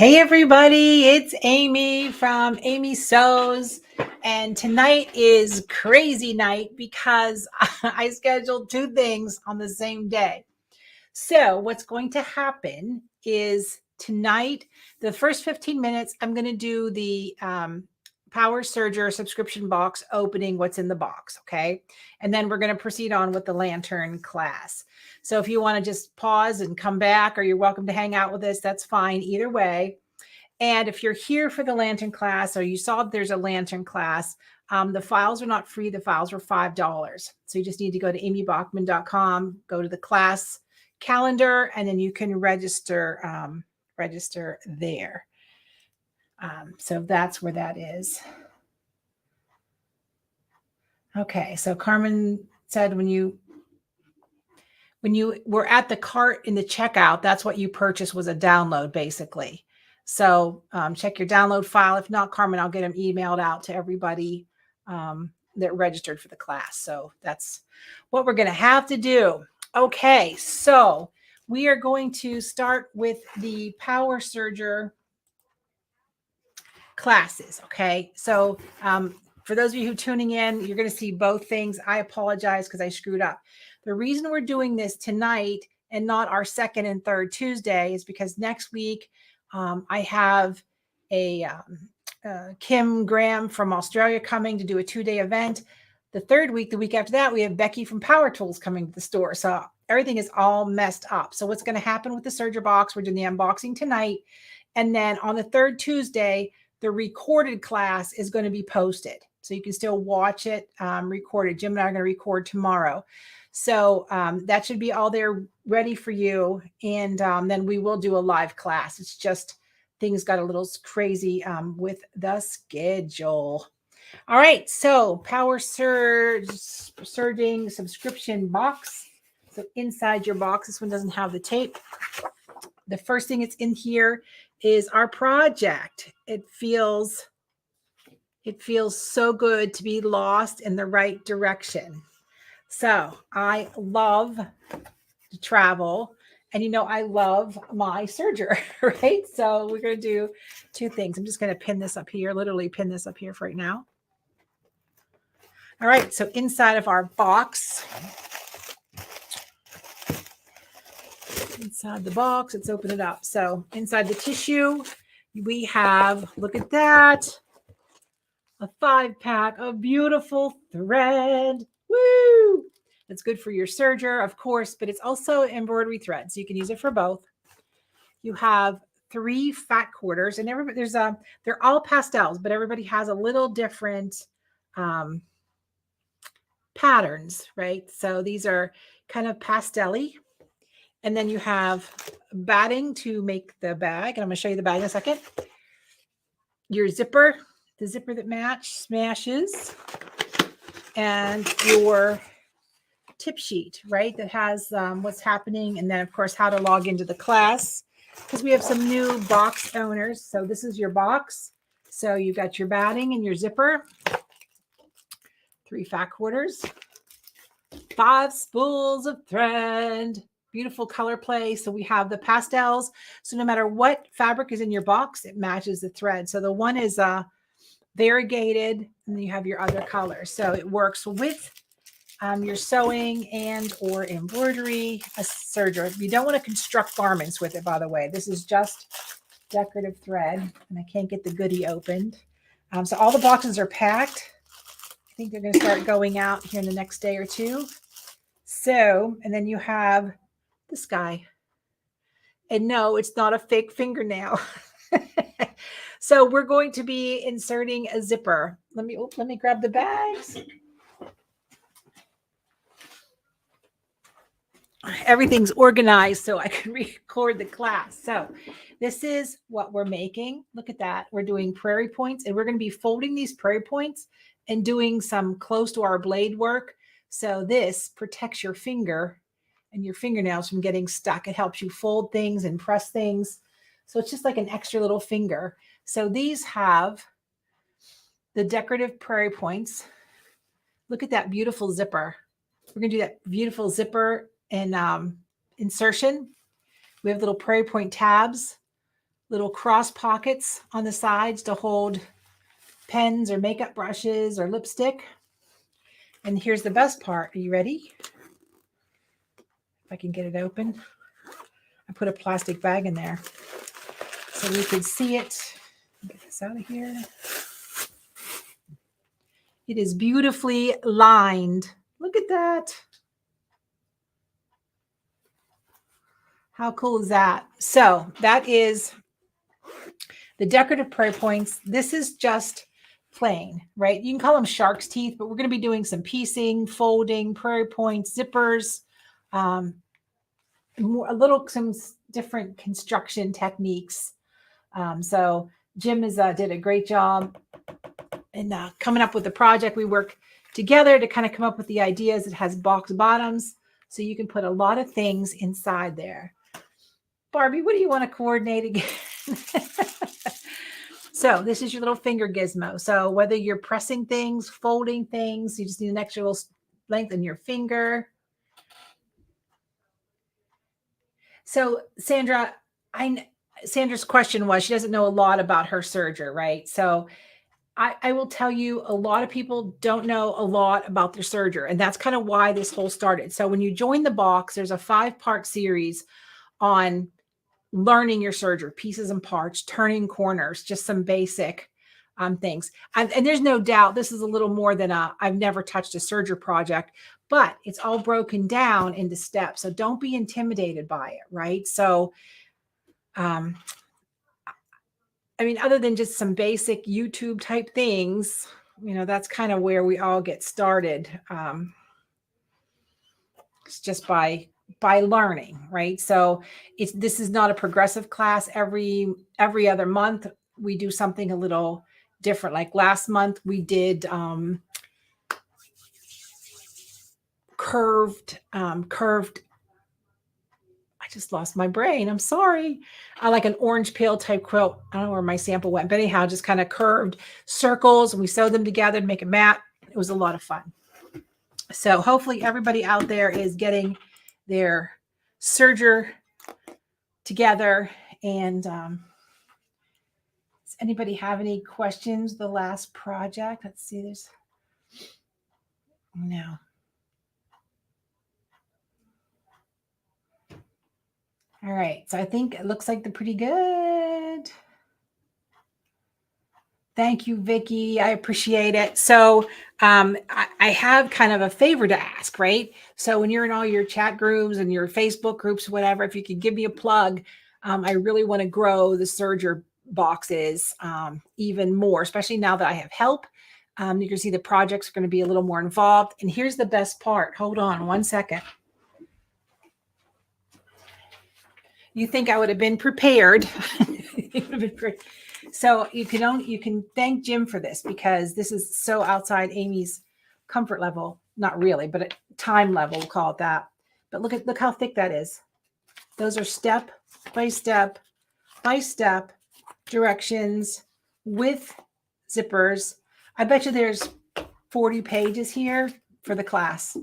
Hey everybody, it's Amy from Amy Sews, and tonight is crazy night because I scheduled two things on the same day. So what's going to happen is tonight, the first 15 minutes, I'm going to do the Power Serger subscription box opening, what's in the box, okay? And then we're going to proceed on with the lantern class. So if you want to just pause and come back, or you're welcome to hang out with us, that's fine either way. And if you're here for the lantern class, or you saw there's a lantern class, the files are not free. The files are $5. So you just need to go to amybachman.com, go to the class calendar, and then you can register there. So that's where that is. Okay, so Carmen said when you were at the cart in the checkout, that's what you purchased, was a download basically. So check your download file. If not, Carmen, I'll get them emailed out to everybody that registered for the class. So that's what we're going to have to do. Okay, so we are going to start with the Power Serger classes. Okay, so for those of you who are tuning in, you're going to see both things. I apologize because I screwed up. The reason we're doing this tonight and not our second and third Tuesday is because next week I have a Kim Graham from Australia coming to do a 2-day event. The third week, the week after that, we have Becky from Power Tools coming to the store. So everything is all messed up. So what's going to happen with the Serger box, we're doing the unboxing tonight. And then on the third Tuesday, the recorded class is going to be posted. So you can still watch it recorded. Jim and I are going to record tomorrow. So that should be all there ready for you. And then we will do a live class. It's just things got a little crazy with the schedule. All right. So Power Surging subscription box. So inside your box, this one doesn't have the tape. The first thing that's in here is our project. It feels so good to be lost in the right direction. So I love to travel, and I love my Serger, right? So we're going to do two things. I'm just going to pin this up here, literally pin this up here for right now. All right, so inside of our box, let's open it up. So inside the tissue, we have, look at that, a 5-pack of beautiful thread. Woo! That's good for your serger, of course, but it's also embroidery thread, so you can use it for both. You have 3 fat quarters, and everybody they're all pastels, but everybody has a little different patterns, right? So these are kind of pastel-y. And then you have batting to make the bag, and I'm going to show you the bag in a second. Your zipper, the zipper that smashes, and your tip sheet, right? That has what's happening, and then of course how to log into the class, because we have some new box owners. So this is your box. So you've got your batting and your zipper, 3 fat quarters, 5 spools of thread, beautiful color play. So we have the pastels. So no matter what fabric is in your box, it matches the thread. So the one is variegated, and then you have your other colors. So it works with your sewing and or embroidery, a serger. You don't want to construct garments with it, by the way. This is just decorative thread, and I can't get the goodie opened. So all the boxes are packed. I think they're going to start going out here in the next day or two. So, and then you have this guy. And no, it's not a fake fingernail. So we're going to be inserting a zipper. Let me grab the bags. Everything's organized so I can record the class. So this is what we're making. Look at that. We're doing prairie points, and we're going to be folding these prairie points and doing some close to our blade work. So this protects your finger and your fingernails from getting stuck. It helps you fold things and press things. So it's just like an extra little finger. So these have the decorative prairie points. Look at that beautiful zipper. We're going to do that beautiful zipper and insertion. We have little prairie point tabs. little cross pockets on the sides to hold pens or makeup brushes or lipstick. And here's the best part. Are you ready? If I can get it open. I put a plastic bag in there so we could see it. Get this out of here. It is beautifully lined. Look at that. How cool is that? So that is the decorative prayer points. This is just plain, right? You can call them shark's teeth, but we're going to be doing some piecing, folding, prayer points, zippers, some different construction techniques. So Jim did a great job in coming up with the project. We work together to kind of come up with the ideas. It has box bottoms, so you can put a lot of things inside there. Barbie, what do you want to coordinate again? So this is your little finger gizmo. So whether you're pressing things, folding things, you just need an extra little length in your finger. So Sandra's question was, she doesn't know a lot about her Serger, right? So I will tell you, a lot of people don't know a lot about their Serger, and that's kind of why this whole started. So when you join the box, there's a 5-part series on learning your Serger, pieces and parts, turning corners, just some basic things. And there's no doubt this is a little more than I've never touched a Serger project, but it's all broken down into steps. So don't be intimidated by it, right? So, I mean, other than just some basic YouTube type things, that's kind of where we all get started. It's just by learning, right? So this is not a progressive class. Every other month we do something a little different. Like last month we did curved. I just lost my brain. I'm sorry. I like an orange peel type quilt. I don't know where my sample went, but anyhow, just kind of curved circles, and we sewed them together to make a mat. It was a lot of fun. So hopefully everybody out there is getting their Serger together. And does anybody have any questions? The last project, let's see, no. All right, so I think it looks like they're pretty good. Thank you, Vicki. I appreciate it. So I have kind of a favor to ask, right? So when you're in all your chat groups and your Facebook groups, whatever, if you could give me a plug, I really want to grow the Serger boxes even more, especially now that I have help. You can see the projects are going to be a little more involved. And here's the best part. Hold on one second. You think I would have been prepared. So you can thank Jim for this, because this is so outside Amy's comfort level. Not really, but at time level, we'll call it that. But look how thick that is. Those are step by step by step directions with zippers. I bet you there's 40 pages here for the class.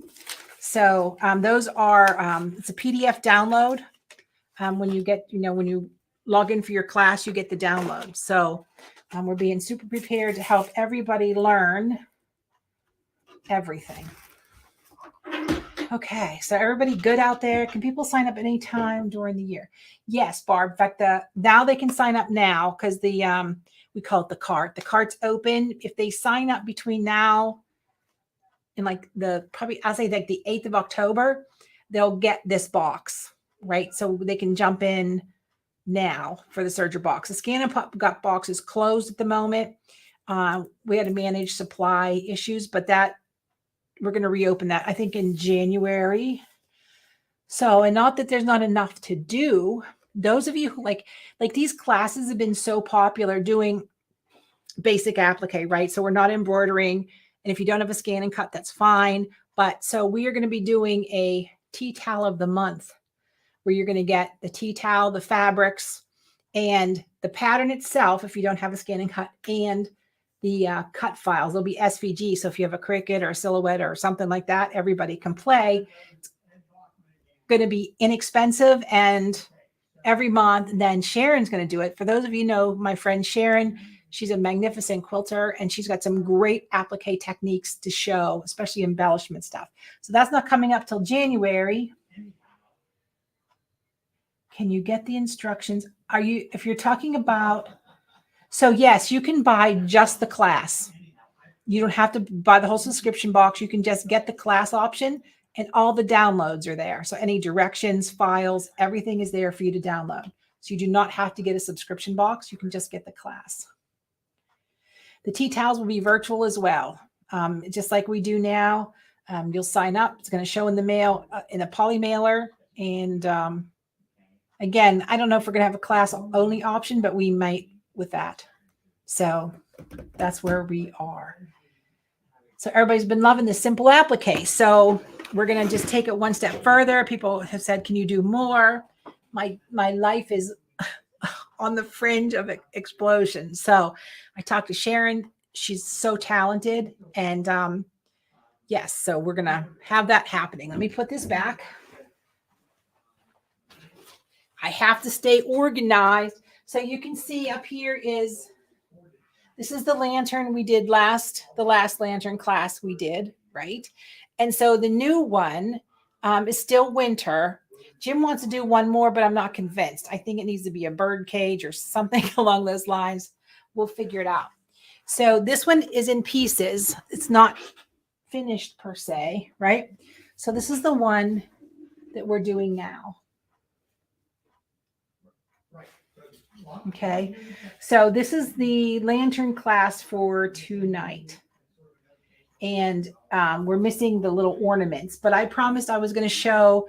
So those are, it's a PDF download. When you log in for your class, you get the download. So we're being super prepared to help everybody learn everything. Okay, so everybody good out there? Can people sign up anytime during the year? Yes, Barb. In fact, now they can sign up now, because we call it the cart. The cart's open. If they sign up between now and I'll say like the 8th of October, they'll get this box, right? So they can jump in now for the Serger box. The Scan and Pop Gut box is closed at the moment. We had to manage supply issues, but we're going to reopen that, I think, in January. So, and not that there's not enough to do. Those of you who like these classes have been so popular doing basic applique, right? So we're not embroidering. And if you don't have a Scan and Cut, that's fine. But so we are going to be doing a tea towel of the month, where you're going to get the tea towel, the fabrics, and the pattern itself, if you don't have a Scan and Cut, and the cut files. They'll be SVG. So if you have a Cricut or a Silhouette or something like that, everybody can play. It's going to be inexpensive, and every month. And then Sharon's going to do it. For those of you who know my friend Sharon, she's a magnificent quilter, and she's got some great applique techniques to show, especially embellishment stuff. So that's not coming up till January. Can you get the instructions? If you're talking about, so yes, you can buy just the class. You don't have to buy the whole subscription box. You can just get the class option, and all the downloads are there. So any directions, files, everything is there for you to download. So you do not have to get a subscription box. You can just get the class. The tea towels will be virtual as well. Just like we do now. You'll sign up. It's going to show in the mail, in a poly mailer. And again, I don't know if we're going to have a class only option, but we might with that. So that's where we are. So everybody's been loving the simple applique. So we're going to just take it one step further. People have said, can you do more? My life is on the fringe of explosion. So I talked to Sharon. She's so talented. And yes, so we're going to have that happening. Let me put this back. I have to stay organized. So you can see up here this is the lantern we did the last lantern class we did, right? And so the new one is still winter. Jim wants to do one more, but I'm not convinced. I think it needs to be a bird cage or something along those lines. We'll figure it out. So this one is in pieces. It's not finished per se, right? So this is the one that we're doing now. Okay, so this is the lantern class for tonight. And we're missing the little ornaments, but I promised I was going to show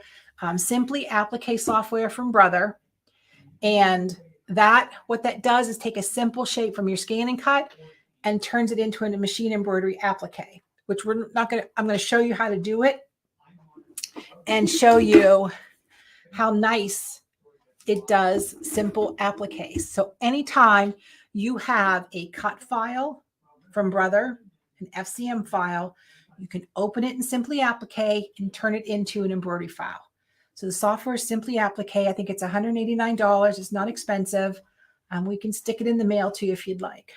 simply applique software from Brother. And what that does is take a simple shape from your scan and cut and turns it into a machine embroidery applique, which I'm going to show you how to do it and show you how nice it does simple appliques. So anytime you have a cut file from Brother, an FCM file, you can open it in Simply Applique and turn it into an embroidery file. So the software is Simply Applique. I think it's $189. It's not expensive. We can stick it in the mail to you if you'd like.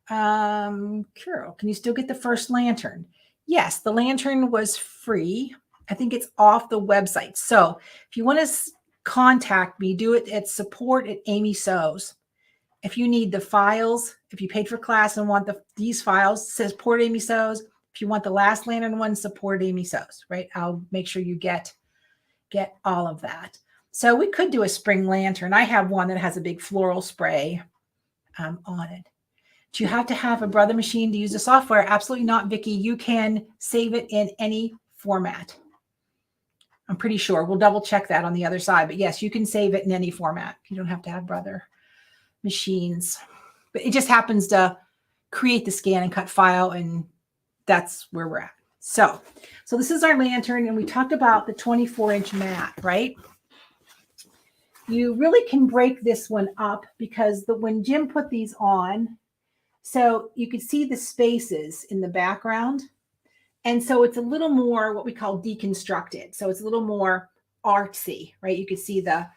Carol, can you still get the first lantern? Yes, the lantern was free. I think it's off the website. So if you want to contact me, do it at support@Amy Sews. If you need the files, if you paid for class and want these files, support Amy Sews. If you want the last lantern one, support Amy Sews, right? I'll make sure you get all of that. So we could do a spring lantern. I have one that has a big floral spray on it. Do you have to have a Brother machine to use the software? Absolutely not, Vicki. You can save it in any format. I'm pretty sure. We'll double check that on the other side. But yes, you can save it in any format. You don't have to have Brother machines. But it just happens to create the scan and cut file, and that's where we're at. So this is our lantern, and we talked about the 24-inch mat, right? You really can break this one up because when Jim put these on, so you could see the spaces in the background. And so it's a little more what we call deconstructed. So it's a little more artsy, right? You can see the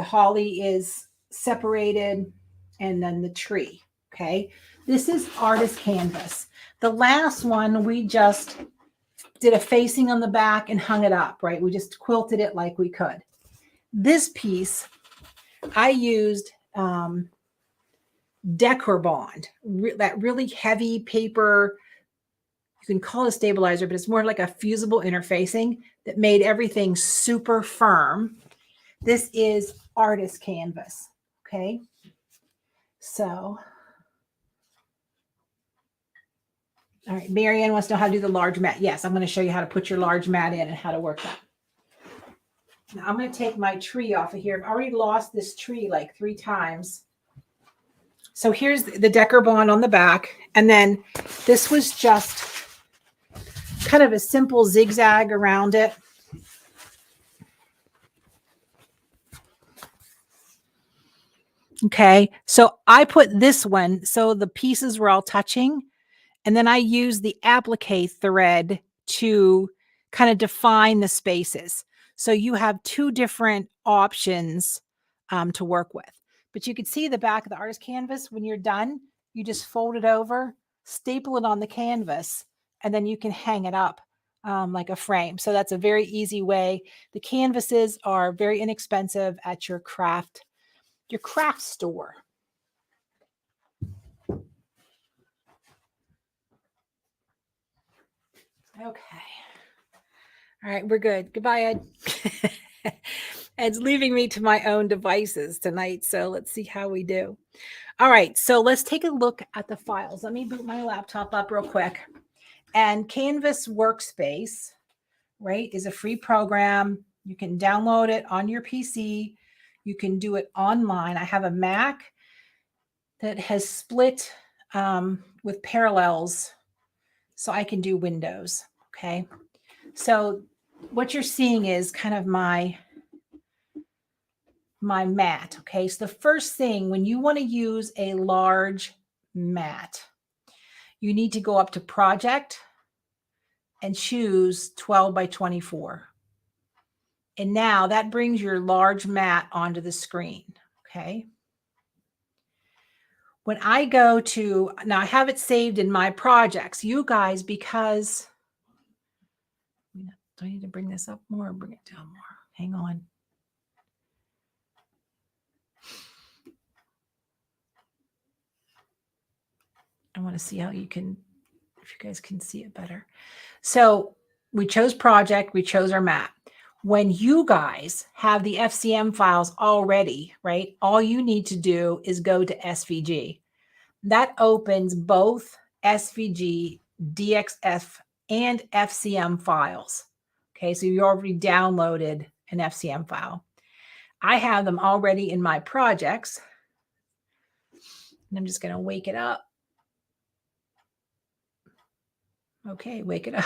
holly is separated and then the tree, okay? This is artist canvas. The last one, we just did a facing on the back and hung it up, right? We just quilted it like we could. This piece, I used Decor Bond, that really heavy paper. You can call it a stabilizer, but it's more like a fusible interfacing that made everything super firm. This is artist canvas, okay? So, all right, Marianne wants to know how to do the large mat. Yes, I'm going to show you how to put your large mat in and how to work that. Now, I'm going to take my tree off of here. I've already lost this tree like 3 times. So here's the Decor Bond on the back. And then this was just kind of a simple zigzag around it. Okay, so I put this one so the pieces were all touching. And then I used the applique thread to kind of define the spaces. So you have two different options to work with. But you can see the back of the artist canvas. When you're done, you just fold it over, staple it on the canvas, and then you can hang it up like a frame. So that's a very easy way. The canvases are very inexpensive at your craft store. Okay. All right, we're good. Goodbye, Ed. Ed's leaving me to my own devices tonight, so let's see how we do. All right, so let's take a look at the files. Let me boot my laptop up real quick. And Canvas Workspace, right, is a free program. You can download it on your PC. You can do it online. I have a Mac that has split with Parallels, so I can do Windows, okay? So what you're seeing is kind of my mat, okay? So the first thing, when you want to use a large mat, you need to go up to Project and choose 12 by 24. And now that brings your large mat onto the screen, okay? When I go to, now I have it saved in my projects, you guys, because, do I need to bring this up more or bring it down more? Hang on. I want to see how you can, if you guys can see it better. So we chose project, we chose our map. When you guys have the FCM files already, right, all you need to do is go to SVG. That opens both SVG, DXF, and FCM files. Okay, so you already downloaded an FCM file. I have them already in my projects. And I'm just going to wake it up. Okay, wake it up.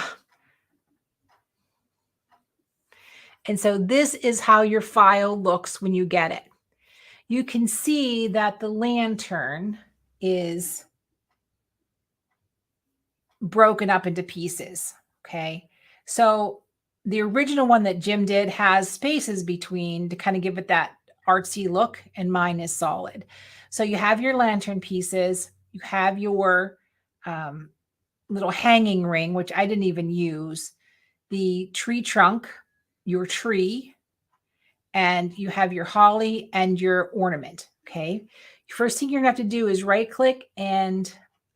And so this is how your file looks when you get it. You can see that the lantern is broken up into pieces, okay? So the original one that Jim did has spaces between to kind of give it that artsy look, and mine is solid. So you have your lantern pieces, you have your little hanging ring, which I didn't even use, the tree trunk, your tree, and you have your holly and your ornament, okay? First thing you're gonna have to do is right click and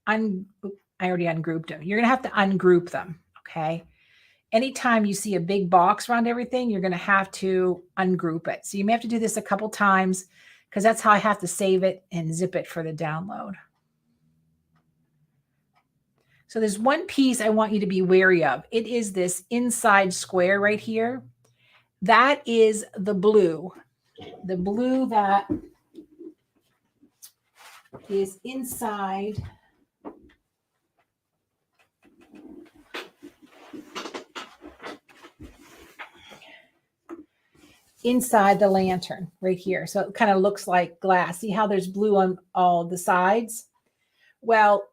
I already ungrouped them. You're gonna have to ungroup them, okay? Anytime you see a big box around everything, you're gonna have to ungroup it. So you may have to do this a couple times because that's how I have to save it and zip it for the download. So there's one piece I want you to be wary of. It is this inside square right here. That is the blue that is inside the lantern right here. So it kind of looks like glass. See how there's blue on all the sides? Well,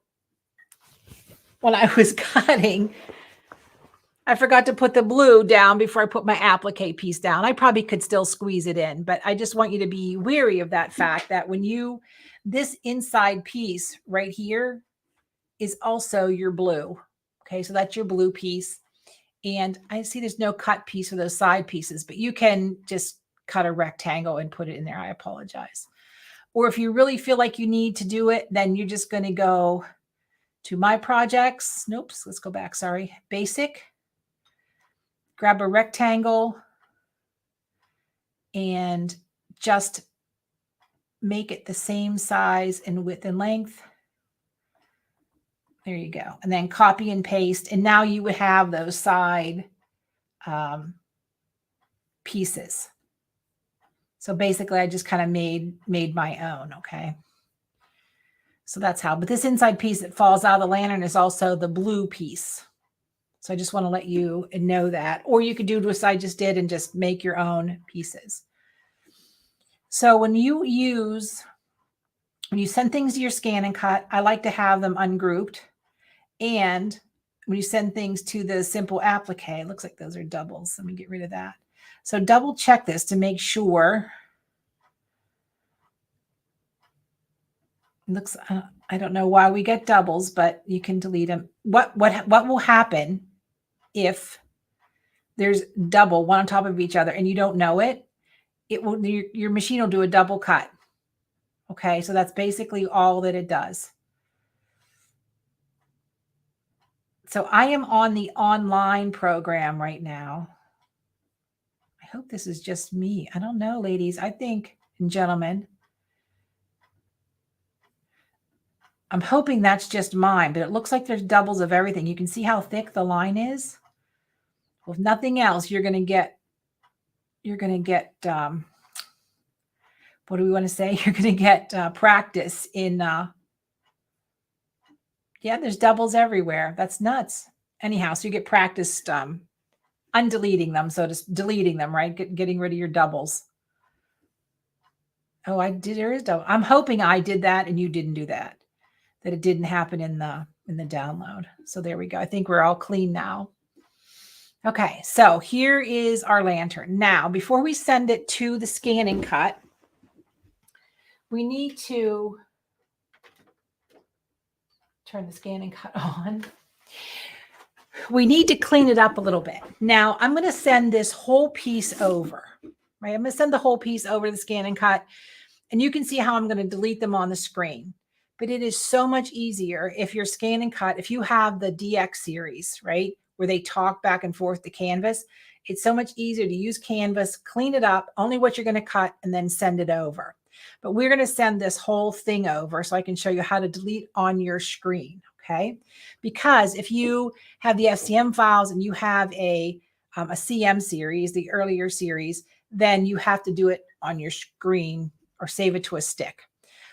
when I was cutting, I forgot to put the blue down before I put my applique piece down. I probably could still squeeze it in, but I just want you to be wary of that fact that when this inside piece right here is also your blue. Okay, so that's your blue piece. And I see there's no cut piece for those side pieces, but you can just cut a rectangle and put it in there. I apologize. Or if you really feel like you need to do it, then you're just going to go to my projects. Nope, let's go back. Sorry. Basic. Grab a rectangle and just make it the same size and width and length. There you go. And then copy and paste. And now you would have those side pieces. So basically I just kind of made my own. Okay. So that's how, but this inside piece that falls out of the lantern is also the blue piece. So I just want to let you know that, or you could do what I just did and just make your own pieces. So when you send things to your scan and cut, I like to have them ungrouped. And when you send things to the simple applique, it looks like those are doubles. Let me get rid of that. So double check this to make sure. It looks, I don't know why we get doubles, but you can delete them. What will happen if there's double one on top of each other and you don't know it? It will, your machine will do a double cut. Okay, so that's basically all that it does. So I am on the online program right now. I hope this is just me. I don't know, ladies. I think, and gentlemen, I'm hoping that's just mine, but it looks like there's doubles of everything. You can see how thick the line is. Well, if nothing else, you're going to get, what do we want to say? You're going to get practice in, yeah, there's doubles everywhere. That's nuts. Anyhow, so you get practiced undeleting them. So just deleting them, right? Getting rid of your doubles. Oh, I did. There is double. I'm hoping I did that and you didn't do that. That it didn't happen in the download. So there we go. I think we're all clean now. Okay, so here is our lantern. Now, before we send it to the scan and cut, we need to turn the scan and cut on. We need to clean it up a little bit. Now, I'm going to send this whole piece over, right? I'm going to send the whole piece over to the scan and cut, and you can see how I'm going to delete them on the screen. But it is so much easier if you're scan and cut, if you have the DX series, right, where they talk back and forth to Canvas, it's so much easier to use Canvas, clean it up, only what you're going to cut, and then send it over. But we're going to send this whole thing over so I can show you how to delete on your screen, okay? Because if you have the FCM files and you have a CM series, the earlier series, then you have to do it on your screen or save it to a stick.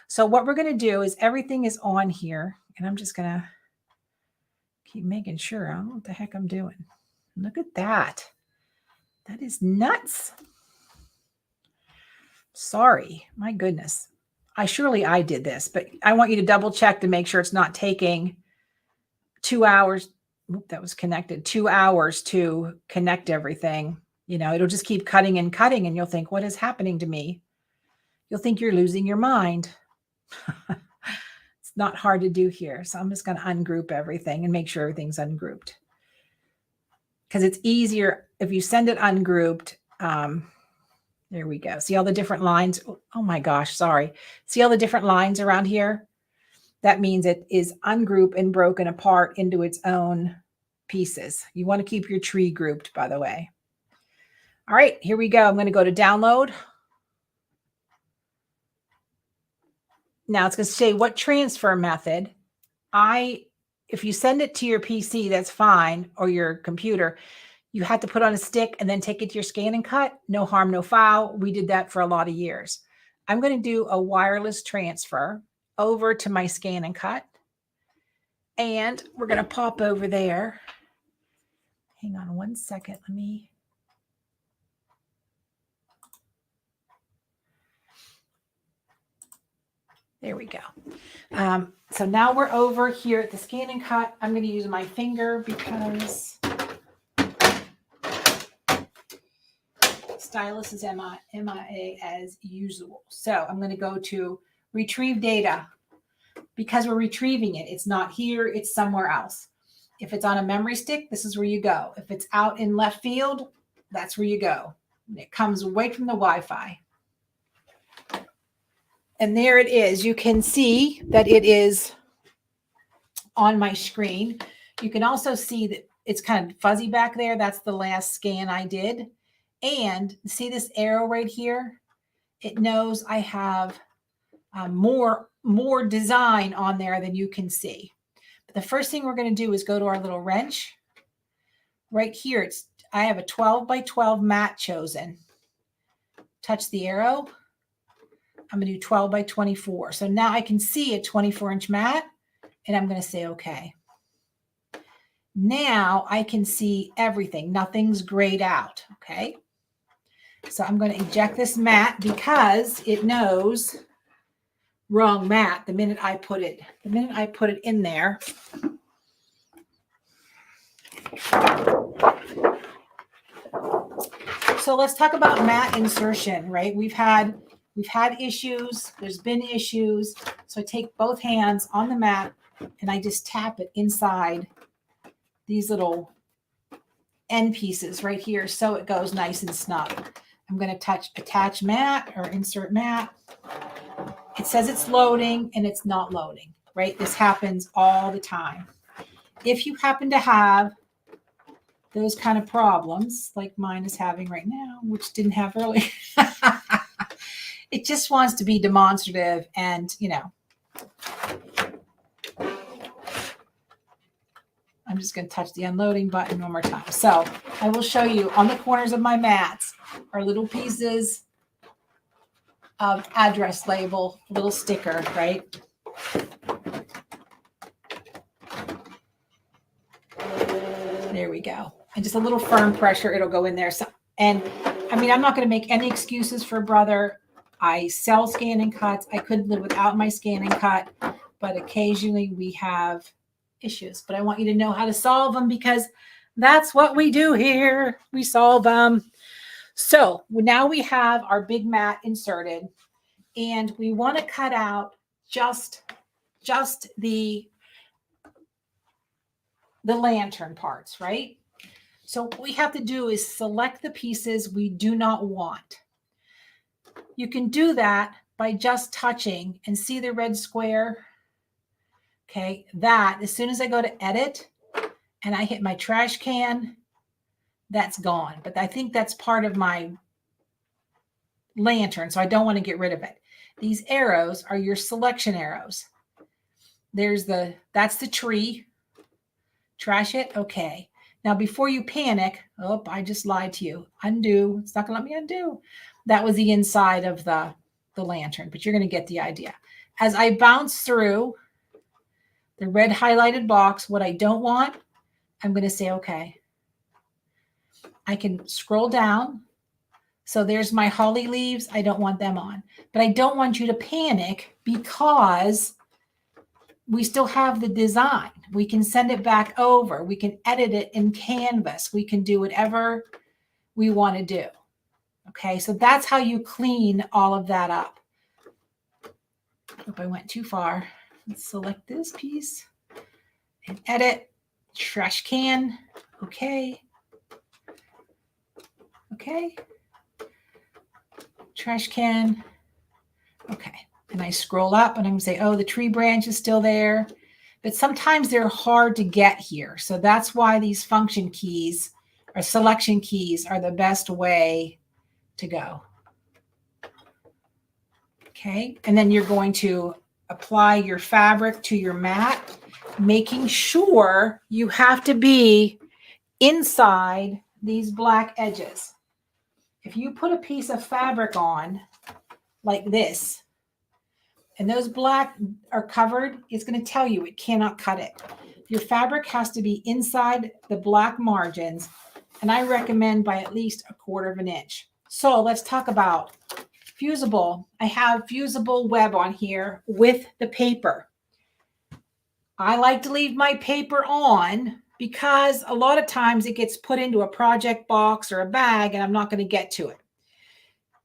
So what we're going to do is everything is on here, and I'm just going to keep making sure. I don't know what the heck I'm doing. Look at that. That is nuts. Sorry, my goodness. I did this, but I want you to double check to make sure it's not taking 2 hours. Oop, that was connected. 2 hours to connect everything. You know, it'll just keep cutting and cutting, and you'll think, what is happening to me? You'll think you're losing your mind. It's not hard to do here. So I'm just going to ungroup everything and make sure everything's ungrouped. Because it's easier if you send it ungrouped. There we go. See all the different lines? Oh my gosh, sorry. See all the different lines around here? That means it is ungrouped and broken apart into its own pieces. You want to keep your tree grouped, by the way. All right, here we go. I'm going to go to download. Now it's going to say what transfer method. If you send it to your PC, that's fine, or your computer. You have to put on a stick and then take it to your scan and cut. No harm, no foul. We did that for a lot of years. I'm going to do a wireless transfer over to my scan and cut. And we're going to pop over there. Hang on one second. There we go. So now we're over here at the scan and cut. I'm going to use my finger because stylus is MIA as usual. So I'm going to go to retrieve data because we're retrieving it. It's not here. It's somewhere else. If it's on a memory stick, this is where you go. If it's out in left field, that's where you go. It comes right from the Wi-Fi. And there it is. You can see that it is on my screen. You can also see that it's kind of fuzzy back there. That's the last scan I did. And see this arrow right here? It knows I have more design on there than you can see. But the first thing we're going to do is go to our little wrench. Right here, I have a 12 by 12 mat chosen. Touch the arrow. I'm going to do 12 by 24. So now I can see a 24-inch mat, and I'm going to say okay. Now I can see everything. Nothing's grayed out, okay? So I'm going to eject this mat because it knows wrong mat the minute I put it in there. So let's talk about mat insertion, right? We've had issues. There's been issues. So I take both hands on the mat and I just tap it inside these little end pieces right here so it goes nice and snug. I'm going to attach mat or insert mat. It says it's loading and it's not loading, right? This happens all the time. If you happen to have those kind of problems like mine is having right now, which didn't have earlier, it just wants to be demonstrative and, you know, I'm just going to touch the unloading button one more time. So I will show you on the corners of my mats are little pieces of address label, little sticker, right? There we go. And just a little firm pressure, it'll go in there. So, and I mean, I'm not going to make any excuses for brother. I sell scan and cuts. I couldn't live without my scan and cut, but occasionally we have issues. But I want you to know how to solve them because that's what we do here. We solve them. So now we have our big mat inserted and we want to cut out just the lantern parts, right? So what we have to do is select the pieces we do not want. You can do that by just touching and see the red square. Okay, that as soon as I go to edit and I hit my trash can, that's gone. But I think that's part of my lantern, so I don't want to get rid of it. These arrows are your selection arrows. That's the tree. Trash it. Okay. Now, before you panic, oh, I just lied to you. Undo. It's not going to let me undo. That was the inside of the lantern, but you're going to get the idea. As I bounce through the red highlighted box, what I don't want, I'm going to say, okay. I can scroll down. So there's my holly leaves. I don't want them on, but I don't want you to panic because we still have the design. We can send it back over. We can edit it in Canvas. We can do whatever we want to do. Okay, so that's how you clean all of that up. Hope I went too far. Let's select this piece and edit. Trash can. Okay. Okay. Trash can. Okay. And I scroll up and I'm going to say, oh, the tree branch is still there. But sometimes they're hard to get here. So that's why these function keys or selection keys are the best way to go. Okay. And then you're going to apply your fabric to your mat, making sure you have to be inside these black edges. If you put a piece of fabric on like this, and those black are covered, it's going to tell you it cannot cut it. Your fabric has to be inside the black margins, and I recommend by at least 1/4 inch. So let's talk about fusible. I have fusible web on here with the paper. I like to leave my paper on because a lot of times it gets put into a project box or a bag, and I'm not going to get to it.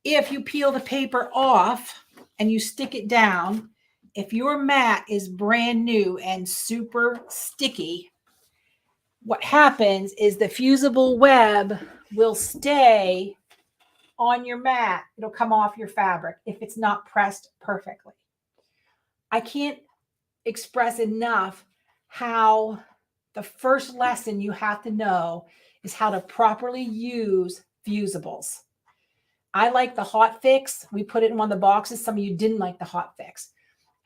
If you peel the paper off, and you stick it down, if your mat is brand new and super sticky, what happens is the fusible web will stay on your mat. It'll come off your fabric if it's not pressed perfectly. I can't express enough how the first lesson you have to know is how to properly use fusibles. I like the hot fix. We put it in one of the boxes. Some of you didn't like the hot fix.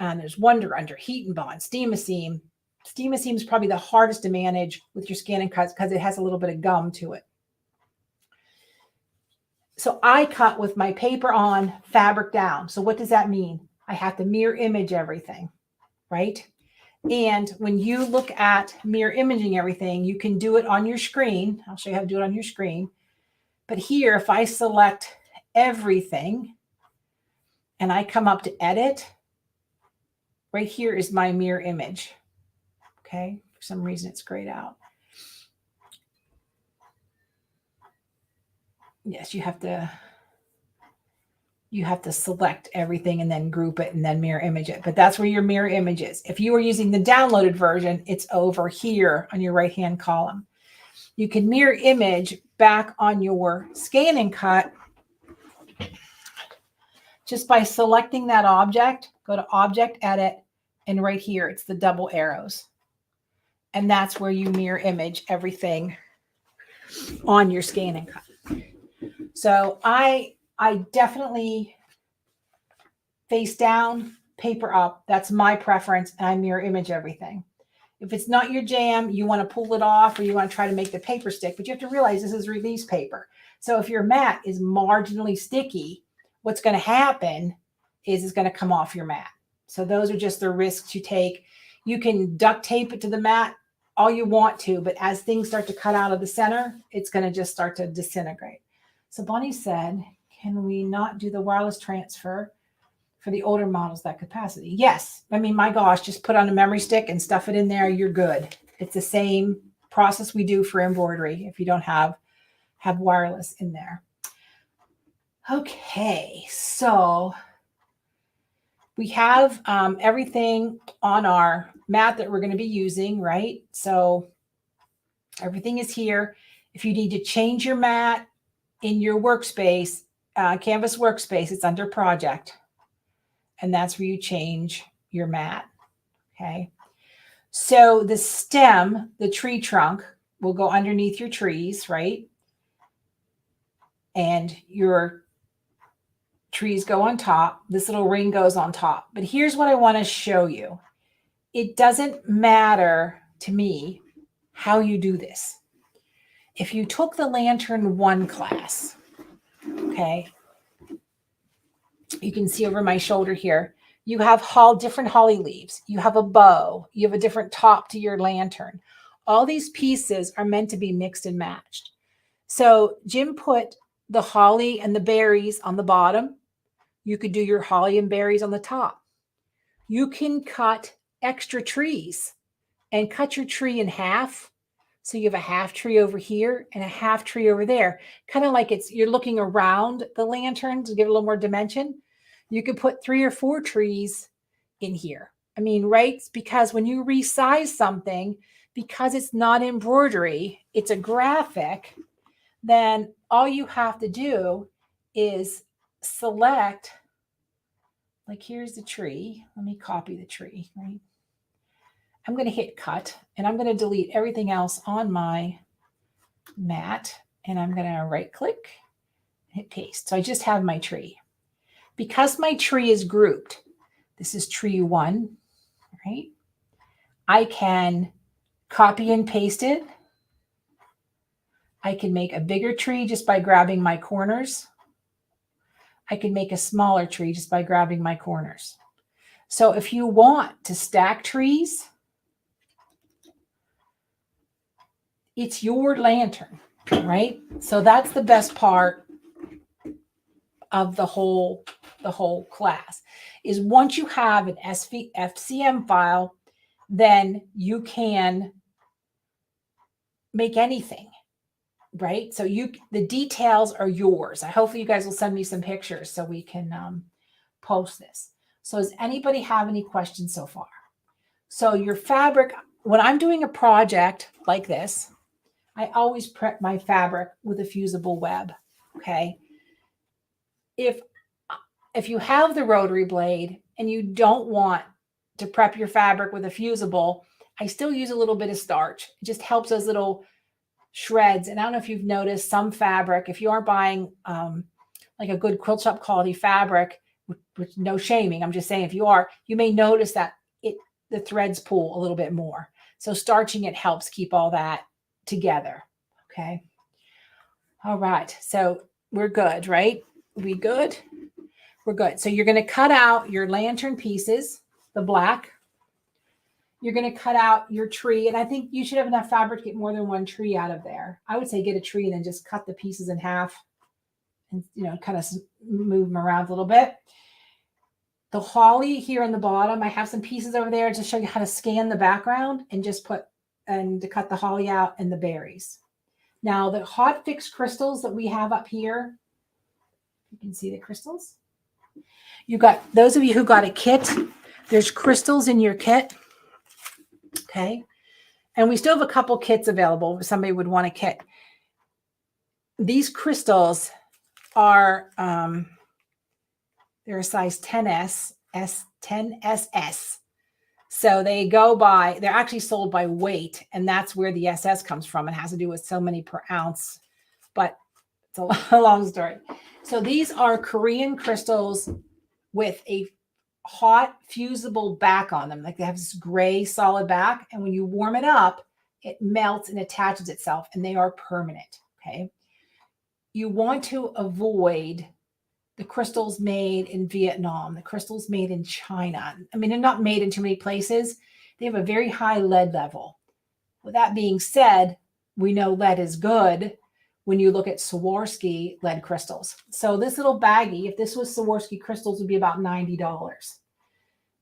And there's Wonder Under, Heat and Bond, Steam-A-Seam. Steam-A-Seam is probably the hardest to manage with your scan and cuts because it has a little bit of gum to it. So I cut with my paper on, fabric down. So what does that mean? I have to mirror image everything, right? And when you look at mirror imaging everything, you can do it on your screen. I'll show you how to do it on your screen. But here, if I select everything and I come up to edit, right here is my mirror image. Okay, for some reason it's grayed out. yes, you have to select everything and then group it and then mirror image it. But that's where your mirror image is. If you were using the downloaded version, it's over here on your right-hand column. You can mirror image back on your Scan and Cut just by selecting that object. Go to Object, Edit, and right here, it's the double arrows. And that's where you mirror image everything on your Scan and Cut. So I definitely face down, paper up. That's my preference, and I mirror image everything. If it's not your jam, you want to pull it off or you want to try to make the paper stick, but you have to realize this is release paper. So if your mat is marginally sticky, what's going to happen is it's going to come off your mat. So those are just the risks you take. You can duct tape it to the mat all you want to, but as things start to cut out of the center, it's going to just start to disintegrate. So Bonnie said, can we not do the wireless transfer for the older models, that capacity? Yes. I mean, my gosh, just put on a memory stick and stuff it in there. You're good. It's the same process we do for embroidery if you don't have wireless in there. Okay, so we have everything on our mat that we're going to be using, right? So everything is here. If you need to change your mat in your workspace, Canvas workspace, it's under Project. And that's where you change your mat. Okay. So the stem, the tree trunk, will go underneath your trees, right? And your trees go on top. This little ring goes on top. But here's what I want to show you. It doesn't matter to me how you do this. If you took the Lantern 1 class, okay, you can see over my shoulder here, you have different holly leaves. You have a bow. You have a different top to your lantern. All these pieces are meant to be mixed and matched. So Jim put the holly and the berries on the bottom. You could do your holly and berries on the top. You can cut extra trees and cut your tree in half. So you have a half tree over here and a half tree over there. Kind of like you're looking around the lantern to give it a little more dimension. You could put 3 or 4 trees in here. I mean, right? Because when you resize something, because it's not embroidery, it's a graphic, then all you have to do is select, like here's the tree. Let me copy the tree, right? I'm going to hit cut and I'm going to delete everything else on my mat and I'm going to right click, hit paste. So I just have my tree. Because my tree is grouped, this is tree 1, right? I can copy and paste it. I can make a bigger tree just by grabbing my corners. I can make a smaller tree just by grabbing my corners. So if you want to stack trees, it's your lantern, right? So that's the best part of the whole class is once you have an FCM file, then you can make anything, right? So the details are yours. Hopefully you guys will send me some pictures so we can post this. So does anybody have any questions so far? So your fabric, when I'm doing a project like this, I always prep my fabric with a fusible web, okay? If you have the rotary blade and you don't want to prep your fabric with a fusible, I still use a little bit of starch. It just helps those little shreds. And I don't know if you've noticed some fabric, if you aren't buying like a good quilt shop quality fabric, with no shaming, I'm just saying if you are, you may notice that the threads pull a little bit more. So starching it helps keep all that together. Okay. All right. So we're good, right? We good? We're good. So you're going to cut out your lantern pieces, the black. You're going to cut out your tree. And I think you should have enough fabric to get more than one tree out of there. I would say get a tree and then just cut the pieces in half and, kind of move them around a little bit. The holly here on the bottom, I have some pieces over there to show you how to scan the background and just to cut the holly out and the berries. Now, the hot fix crystals that we have up here, you can see the crystals. You got, those of you who got a kit, there's crystals in your kit. Okay. And we still have a couple kits available if somebody would want a kit. These crystals are, they're a size 10S, 10SS. So they go by, they're actually sold by weight, and that's where the SS comes from. It has to do with so many per ounce, but it's a long story. So these are Korean crystals with a hot fusible back on them. Like they have this gray solid back, and when you warm it up, it melts and attaches itself, and they are permanent. Okay. You want to avoid the crystals made in Vietnam, the crystals made in China. I mean, they're not made in too many places. They have a very high lead level. With that being said, we know lead is good when you look at Swarovski lead crystals. So this little baggie, if this was Swarovski crystals, would be about $90.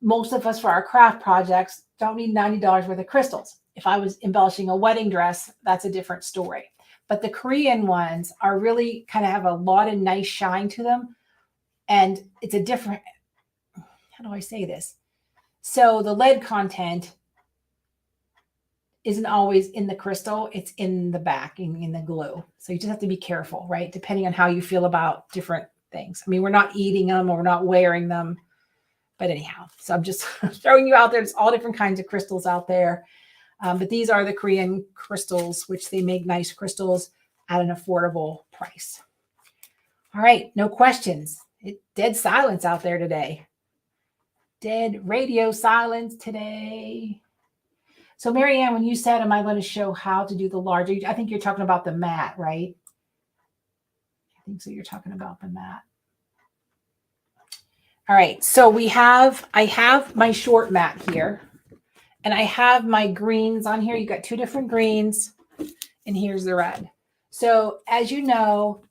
Most of us for our craft projects don't need $90 worth of crystals. If I was embellishing a wedding dress, that's a different story. But the Korean ones are really kind of have a lot of nice shine to them. And it's a different, how do I say this? So the lead content isn't always in the crystal. It's in the back, in the glue. So you just have to be careful, right? Depending on how you feel about different things. I mean, we're not eating them or we're not wearing them. But anyhow, so I'm just throwing you out there. There's all different kinds of crystals out there. But these are the Korean crystals, which they make nice crystals at an affordable price. All right, no questions. Dead silence out there today. Dead radio silence today. So Marianne, when you said, am I going to show how to do the larger, I think you're talking about the mat, right? I think so. You're talking about the mat. All right. So I have my short mat here, and I have my greens on here. You got two different greens, and here's the red. So as you know,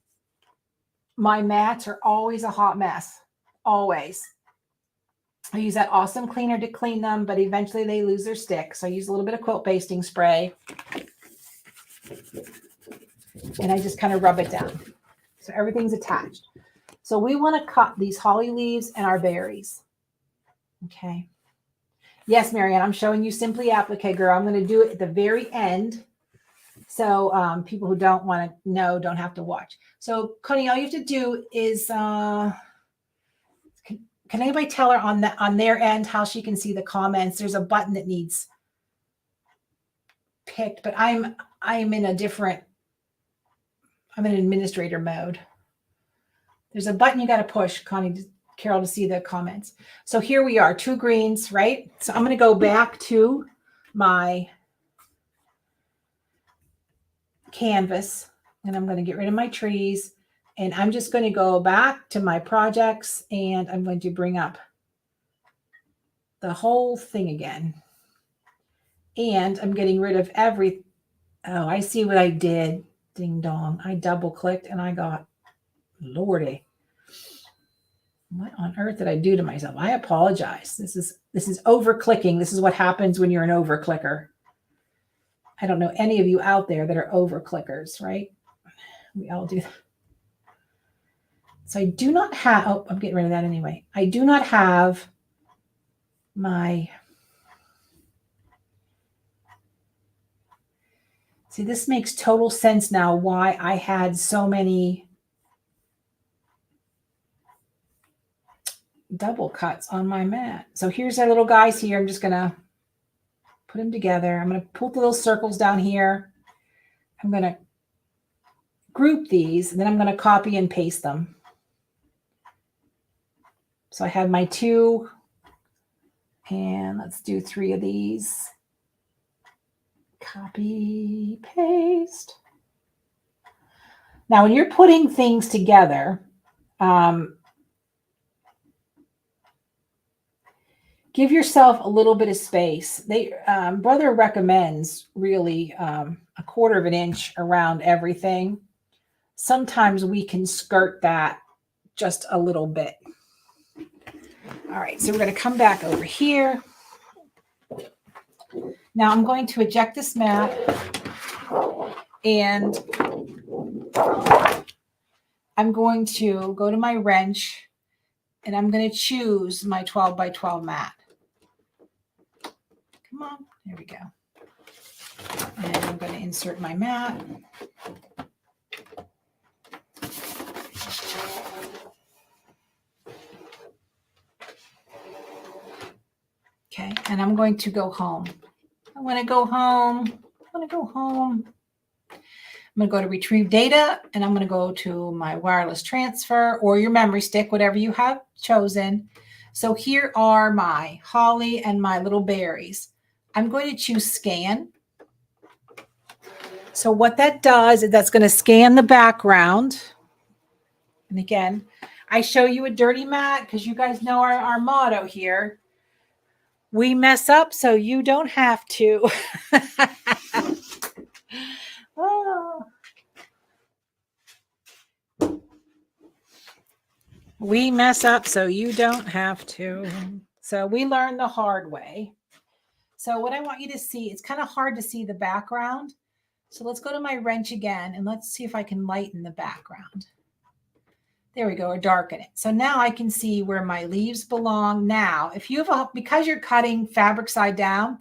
my mats are always a hot mess, always. I use that awesome cleaner to clean them, but eventually they lose their stick. So I use a little bit of quilt basting spray, and I just kind of rub it down. So everything's attached. So we want to cut these holly leaves and our berries. Okay. Yes, Marianne, I'm showing you Simply Applique, girl. I'm going to do it at the very end. So people who don't want to know don't have to watch. So Connie, all you have to do is, can anybody tell her on their end how she can see the comments? There's a button that needs picked, but I'm in I'm in administrator mode. There's a button you got to push, Connie, Carol, to see the comments. So here we are, two greens, right? So I'm going to go back to my canvas, and I'm going to get rid of my trees, and I'm just going to go back to my projects, and I'm going to bring up the whole thing again. And I'm getting rid of oh, I see what I did. Ding dong. I double clicked and I got, Lordy. What on earth did I do to myself? I apologize. This is over clicking. This is what happens when you're an over clicker. I don't know any of you out there that are over clickers, right? We all do that. So I do not have, oh, I'm getting rid of that anyway. I do not have my, see, this makes total sense now why I had so many double cuts on my mat. So here's our little guys here. I'm just going to put them together. I'm going to pull the little circles down here. I'm going to group these, and then I'm going to copy and paste them. So I have my two, and let's do 3 of these. Copy, paste. Now, when you're putting things together, give yourself a little bit of space. Brother recommends really 1/4 of an inch around everything. Sometimes we can skirt that just a little bit. All right, so we're going to come back over here. Now I'm going to eject this mat, And I'm going to go to my wrench and I'm going to choose my 12 by 12 mat. Come on, there we go. And I'm going to insert my mat. Okay, and I'm going to go home. I want to go home. I want to go home. I'm going to go to retrieve data, and I'm going to go to my wireless transfer or your memory stick, whatever you have chosen. So here are my holly and my little berries. I'm going to choose scan. So what that does is that's going to scan the background. And again, I show you a dirty mat because you guys know our motto here. We mess up so you don't have to. Oh. We mess up so you don't have to. So we learn the hard way. So what I want you to see, it's kind of hard to see the background. So let's go to my wrench again and let's see if I can lighten the background. There we go, or darken it. So now I can see where my leaves belong. Now, if you have because you're cutting fabric side down,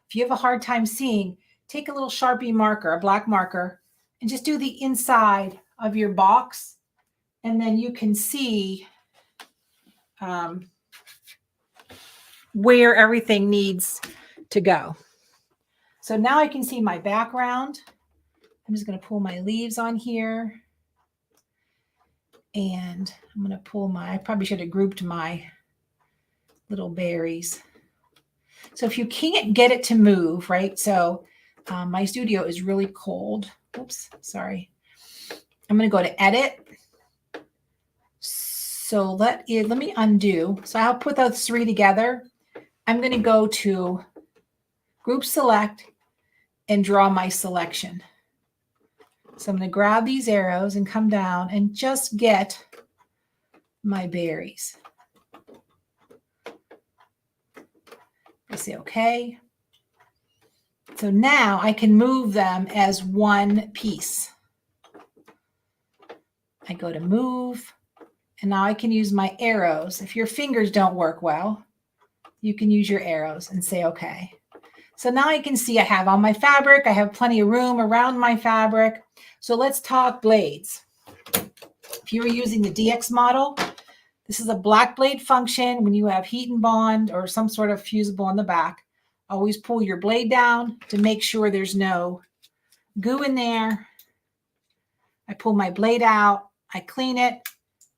if you have a hard time seeing, take a little Sharpie marker, a black marker, and just do the inside of your box. And then you can see where everything needs to go. So now I can see my background. I'm just going to pull my leaves on here. And I'm going to pull I probably should have grouped my little berries. So if you can't get it to move, right? So my studio is really cold. Oops, sorry. I'm going to go to edit. So let me undo. So I'll put those three together. I'm going to go to group select and draw my selection. So I'm going to grab these arrows and come down and just get my berries. I say okay. So now I can move them as one piece. I go to move, and now I can use my arrows. If your fingers don't work well, you can use your arrows and say okay. So now I can see I have all my fabric. I have plenty of room around my fabric. So let's talk blades. If you were using the DX model, this is a black blade function. When you have heat and bond or some sort of fusible on the back, always pull your blade down to make sure there's no goo in there. I pull my blade out. I clean it.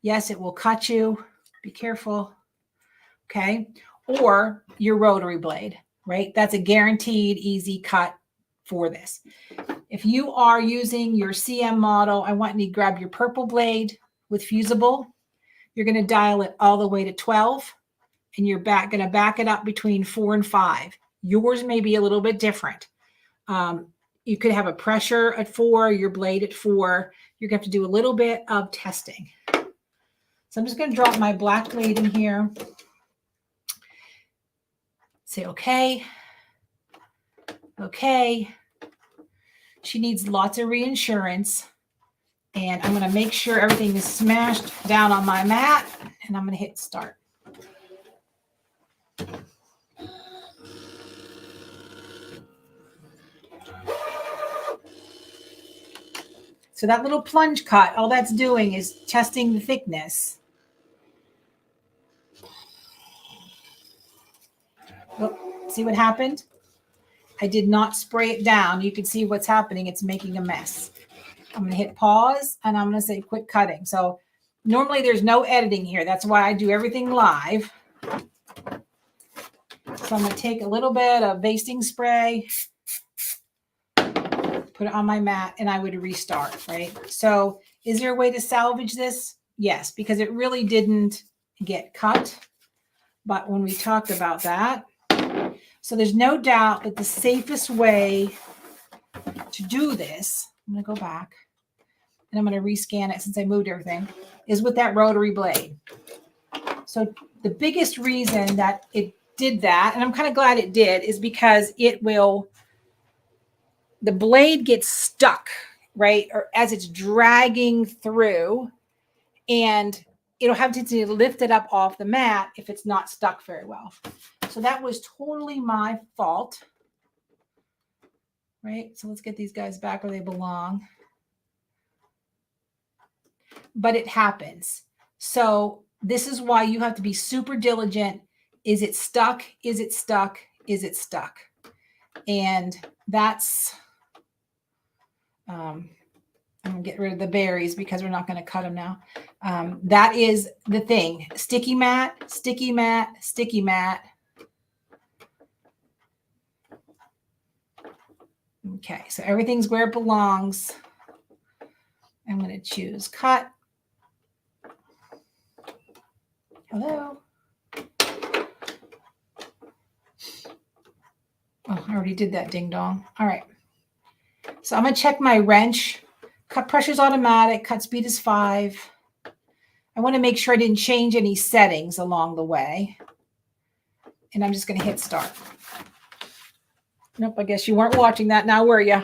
Yes, it will cut you. Be careful. Okay. Or your rotary blade, right? That's a guaranteed easy cut for this. If you are using your CM model, I want you to grab your purple blade with fusible. You're going to dial it all the way to 12, and you're going to back it up between 4 and 5. Yours may be a little bit different. You could have a pressure at 4, your blade at 4. You're going to have to do a little bit of testing. So I'm just going to drop my black blade in here. Say okay. Okay. She needs lots of reinsurance. And I'm going to make sure everything is smashed down on my mat. And I'm going to hit start. So that little plunge cut, all that's doing is testing the thickness. Oh, see what happened? I did not spray it down. You can see what's happening. It's making a mess. I'm going to hit pause and I'm going to say quit cutting. So normally there's no editing here. That's why I do everything live. So I'm going to take a little bit of basting spray, put it on my mat, and I would restart, right? So is there a way to salvage this? Yes, because it really didn't get cut. But when we talked about that, so there's no doubt that the safest way to do this, I'm going to go back and I'm going to rescan it since I moved everything, is with that rotary blade. So the biggest reason that it did that, and I'm kind of glad it did, is because the blade gets stuck right? Or as it's dragging through, and it'll have to lift it up off the mat if it's not stuck very well. So that was totally my fault, right? So let's get these guys back where they belong. But it happens. So this is why you have to be super diligent. Is it stuck? Is it stuck? Is it stuck? And that's, I'm going to get rid of the berries because we're not going to cut them now. That is the thing. Sticky mat, sticky mat, sticky mat. Okay, so everything's where it belongs. I'm going to choose cut. Hello. Oh, I already did that ding dong. All right. So I'm going to check my wrench. Cut pressure is automatic. Cut speed is 5. I want to make sure I didn't change any settings along the way. And I'm just going to hit start. Nope, I guess you weren't watching that now, were you?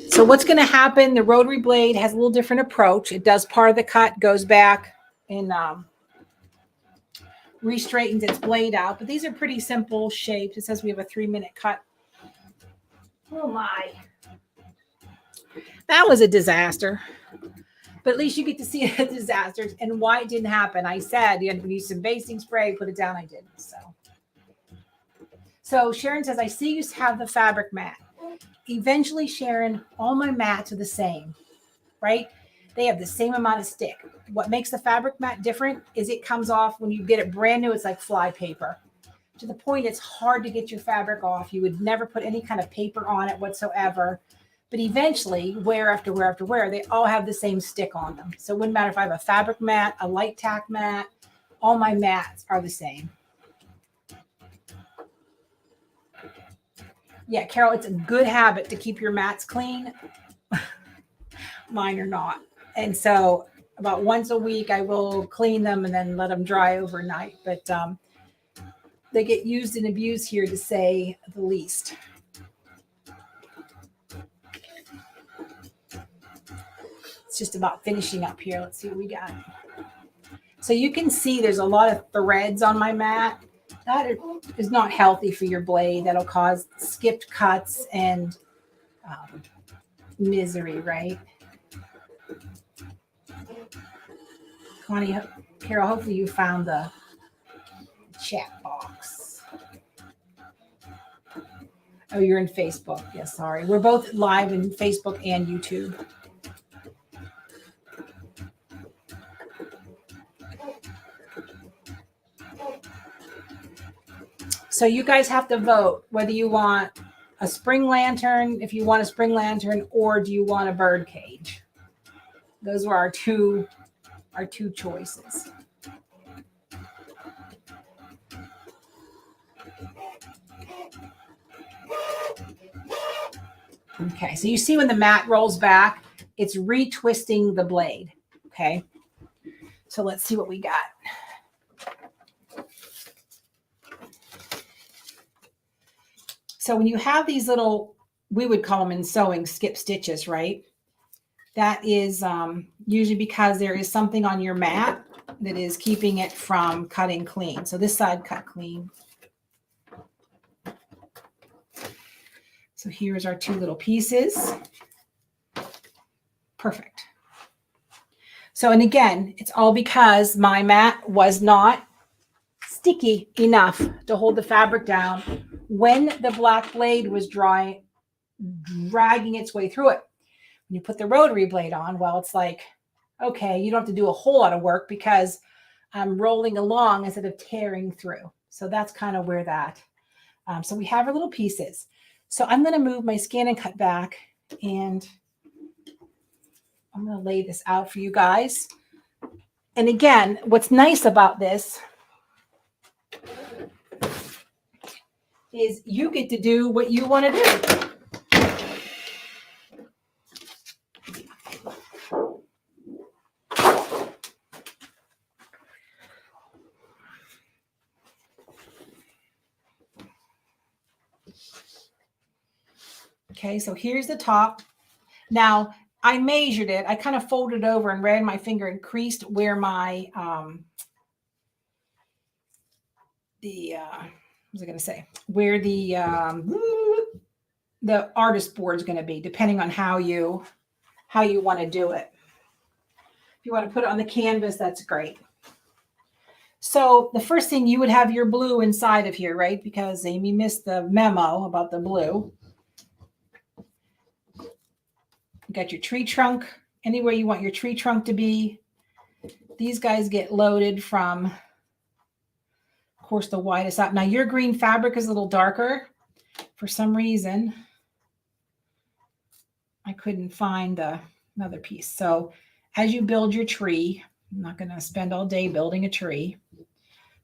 So what's going to happen, the rotary blade has a little different approach. It does part of the cut, goes back and re-straightens its blade out. But these are pretty simple shapes. It says we have a 3-minute cut. Oh my. That was a disaster. But at least you get to see a disaster and why it didn't happen. I said you had to use some basting spray, put it down. I didn't. So Sharon says, I see you have the fabric mat. Eventually, Sharon, all my mats are the same, right? They have the same amount of stick. What makes the fabric mat different is it comes off when you get it brand new. It's like fly paper. To the point it's hard to get your fabric off. You would never put any kind of paper on it whatsoever. But eventually, wear after wear after wear, they all have the same stick on them. So it wouldn't matter if I have a fabric mat, a light tack mat, all my mats are the same. Yeah, Carol, it's a good habit to keep your mats clean. Mine are not. And so about once a week, I will clean them and then let them dry overnight. But they get used and abused here, to say the least. It's just about finishing up here. Let's see what we got. So you can see there's a lot of threads on my mat. That is not healthy for your blade. That'll cause skipped cuts and misery, right? Connie, Carol, hopefully you found the chat box. Oh, you're in Facebook. Yeah, sorry. We're both live in Facebook and YouTube. So you guys have to vote whether you want a spring lantern, if you want a spring lantern, or do you want a bird cage? Those were our two choices. Okay, so you see when the mat rolls back, it's retwisting the blade. Okay, so let's see what we got. So when you have these little, we would call them in sewing skip stitches, right? That is usually because there is something on your mat that is keeping it from cutting clean. So this side cut clean. So here's our 2 little pieces. Perfect. So, and again, it's all because my mat was not sticky enough to hold the fabric down when the black blade was dragging its way through it. When you put the rotary blade on, well, it's like, okay, you don't have to do a whole lot of work because I'm rolling along instead of tearing through. So that's kind of where that. So we have our little pieces. So I'm going to move my scan and cut back, and I'm going to lay this out for you guys. And again, what's nice about this is you get to do what you want to do. Okay, so here's the top. Now, I measured it. I kind of folded over and ran my finger and creased where my, what was I going to say? Where the artist board is going to be, depending on how you want to do it. If you want to put it on the canvas, that's great. So the first thing, you would have your blue inside of here, right? Because Amy missed the memo about the blue. You got your tree trunk, anywhere you want your tree trunk to be. These guys get loaded from, of course, the widest out. Now your green fabric is a little darker. For some reason, I couldn't find another piece. So as you build your tree, I'm not going to spend all day building a tree.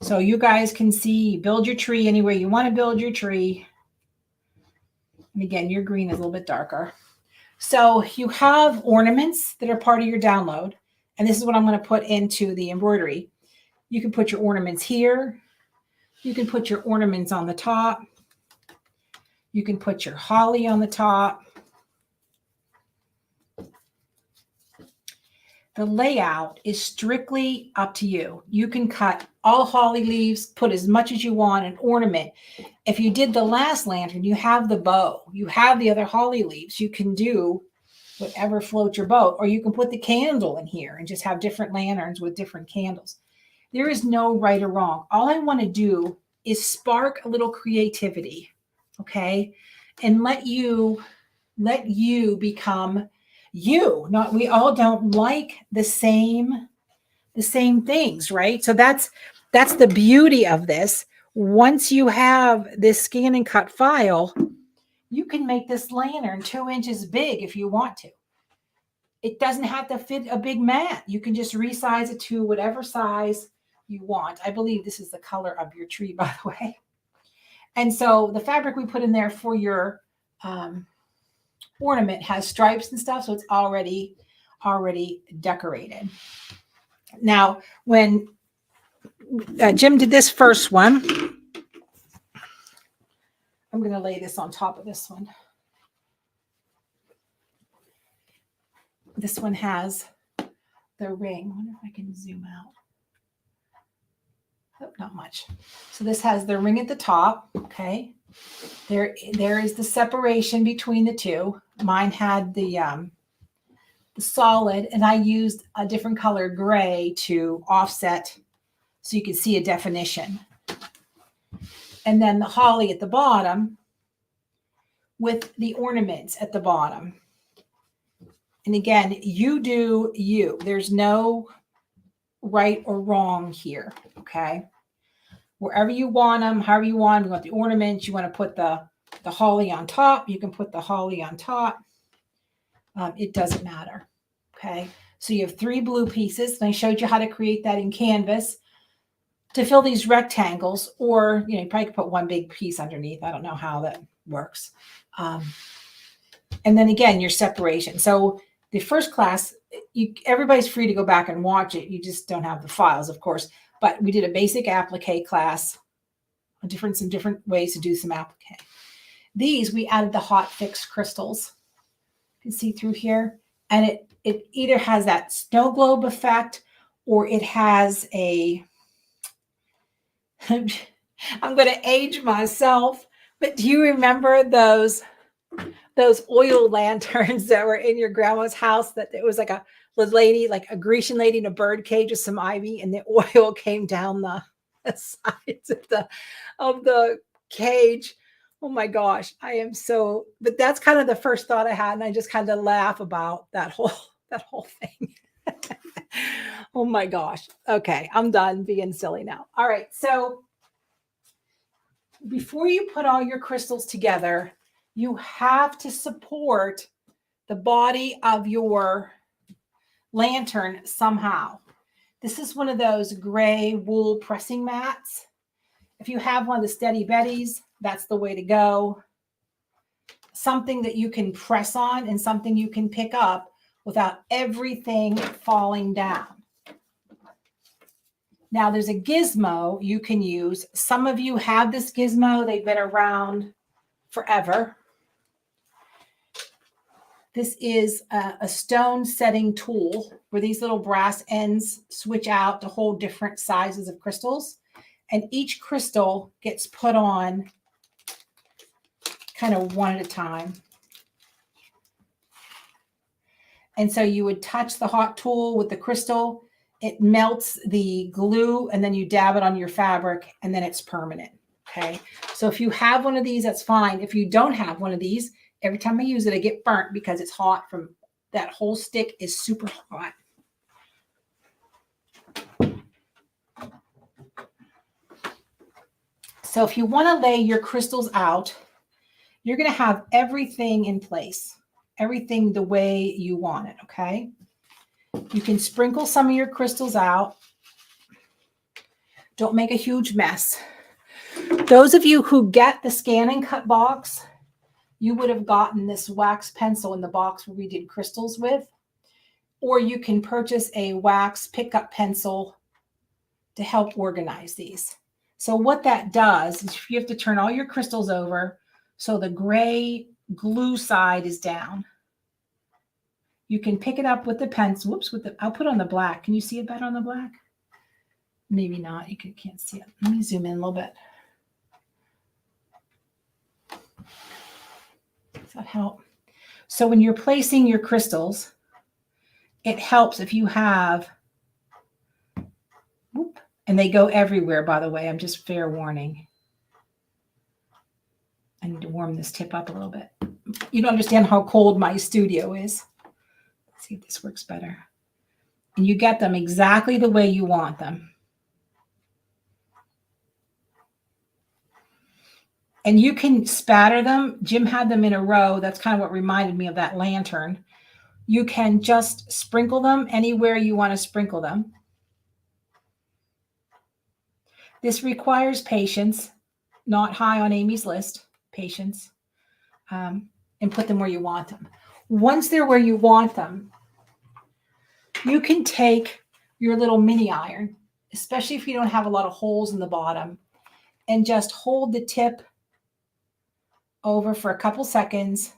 So you guys can see, build your tree anywhere you want to build your tree. And again, your green is a little bit darker. So you have ornaments that are part of your download. And this is what I'm going to put into the embroidery. You can put your ornaments here. You can put your ornaments on the top. You can put your holly on the top. The layout is strictly up to you. You can cut all holly leaves, put as much as you want, an ornament. If you did the last lantern, you have the bow. You have the other holly leaves. You can do whatever floats your boat, or you can put the candle in here and just have different lanterns with different candles. There is no right or wrong. All I want to do is spark a little creativity, okay? And let you become you. Not, we all don't like the same things, right? So that's the beauty of this. Once you have this scan and cut file, you can make this lantern 2 inches big if you want to. It doesn't have to fit a big mat. You can just resize it to whatever size you want. I believe this is the color of your tree, by the way. And so the fabric we put in there for your ornament has stripes and stuff, so it's already decorated. Now, when Jim did this first one, I'm going to lay this on top of this one. This one has the ring. I wonder if I can zoom out. Oh, not much. So this has the ring at the top. Okay. There is the separation between the two. Mine had the solid, and I used a different color gray to offset so you can see a definition. And then the holly at the bottom with the ornaments at the bottom. And again, you do you. There's no right or wrong here, okay? Wherever you want them, however you want them. You want the ornaments, you want to put the holly on top, you can put the holly on top. It doesn't matter, okay? So you have 3 blue pieces, and I showed you how to create that in Canvas to fill these rectangles, or you probably could put one big piece underneath. I don't know how that works. And then again, your separation. So the first class, everybody's free to go back and watch it. You just don't have the files, of course. But we did a basic applique class, some different ways to do some applique. These, we added the hot fix crystals. You can see through here. And it either has that snow globe effect, or it has a, I'm going to age myself, but do you remember those oil lanterns that were in your grandma's house, that it was like a lady, like a Grecian lady in a bird cage with some ivy, and the oil came down the sides of the cage? Oh my gosh, but that's kind of the first thought I had, and I just kind of laugh about that whole thing. Oh my gosh. Okay, I'm done being silly now. All right, so before you put all your crystals together, you have to support the body of your lantern somehow. This is one of those gray wool pressing mats. If you have one of the Steady Betties, that's the way to go. Something that you can press on and something you can pick up without everything falling down. Now there's a gizmo you can use. Some of you have this gizmo. They've been around forever. This is a stone setting tool where these little brass ends switch out to hold different sizes of crystals. And each crystal gets put on kind of one at a time. And so you would touch the hot tool with the crystal. It melts the glue, and then you dab it on your fabric, and then it's permanent. Okay. So if you have one of these, that's fine. If you don't have one of these, every time I use it, I get burnt because it's hot from that whole stick is super hot. So if you want to lay your crystals out, you're going to have everything in place, everything the way you want it. Okay. You can sprinkle some of your crystals out. Don't make a huge mess. Those of you who get the Scan and Cut box, you would have gotten this wax pencil in the box where we did crystals with, or you can purchase a wax pickup pencil to help organize these. So what that does is you have to turn all your crystals over so the gray glue side is down. You can pick it up with the pencil. Whoops, I'll put on the black. Can you see it better on the black? Maybe not. You can't see it. Let me zoom in a little bit. Does that help? So when you're placing your crystals, it helps if you have, and they go everywhere, by the way. I'm just fair warning. I need to warm this tip up a little bit. You don't understand how cold my studio is. Let's see if this works better. And you get them exactly the way you want them. And you can spatter them. Jim had them in a row. That's kind of what reminded me of that lantern. You can just sprinkle them anywhere you want to sprinkle them. This requires patience, not high on Amy's list, patience, and put them where you want them. Once they're where you want them, you can take your little mini iron, especially if you don't have a lot of holes in the bottom, and just hold the tip over for a couple seconds.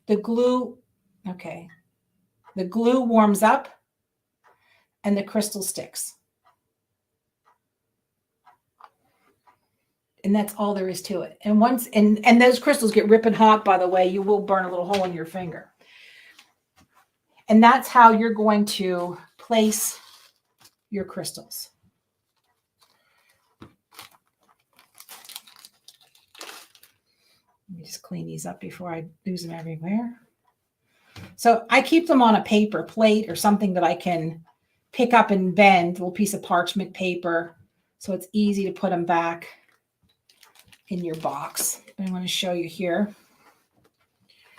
The glue warms up and the crystal sticks. And that's all there is to it. And once, and those crystals get ripping hot, by the way, you will burn a little hole in your finger. And that's how you're going to place your crystals. Let me just clean these up before I lose them everywhere. So I keep them on a paper plate or something that I can pick up and bend, a little piece of parchment paper, so it's easy to put them back in your box. I want to show you here.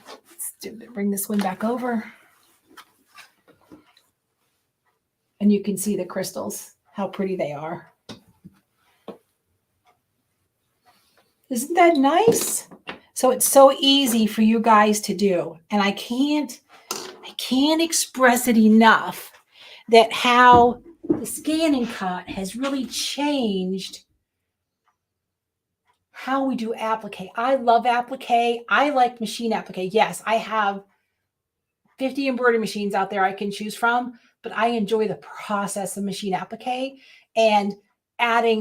Let's bring this one back over. And you can see the crystals, how pretty they are. Isn't that nice? So it's so easy for you guys to do. And I can't express it enough that how the Scan and Cut has really changed how we do applique. I love applique. I like machine applique. Yes, I have 50 embroidery machines out there I can choose from, but I enjoy the process of machine applique and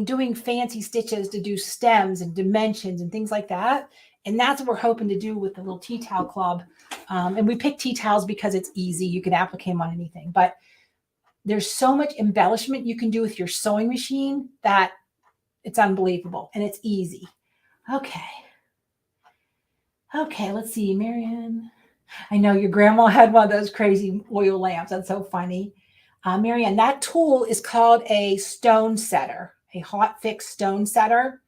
doing fancy stitches to do stems and dimensions and things like that. And that's what we're hoping to do with the little tea towel club. And we pick tea towels because it's easy. You can applique them on anything, but there's so much embellishment you can do with your sewing machine that it's unbelievable and it's easy. Okay, let's see, Marianne. I know your grandma had one of those crazy oil lamps. That's so funny. Marianne, that tool is called a stone setter, a hot fix stone setter.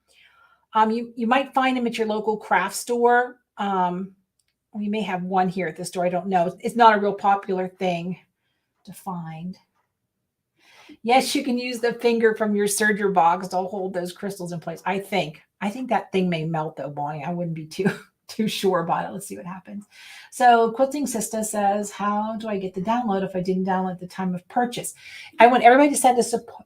You might find them at your local craft store. We may have one here at the store. I don't know. It's not a real popular thing to find. Yes, you can use the finger from your Serger box to hold those crystals in place. I think that thing may melt though, Bonnie. I wouldn't be too sure about it. Let's see what happens. So Quilting Sister says, how do I get the download if I didn't download at the time of purchase? I want everybody to send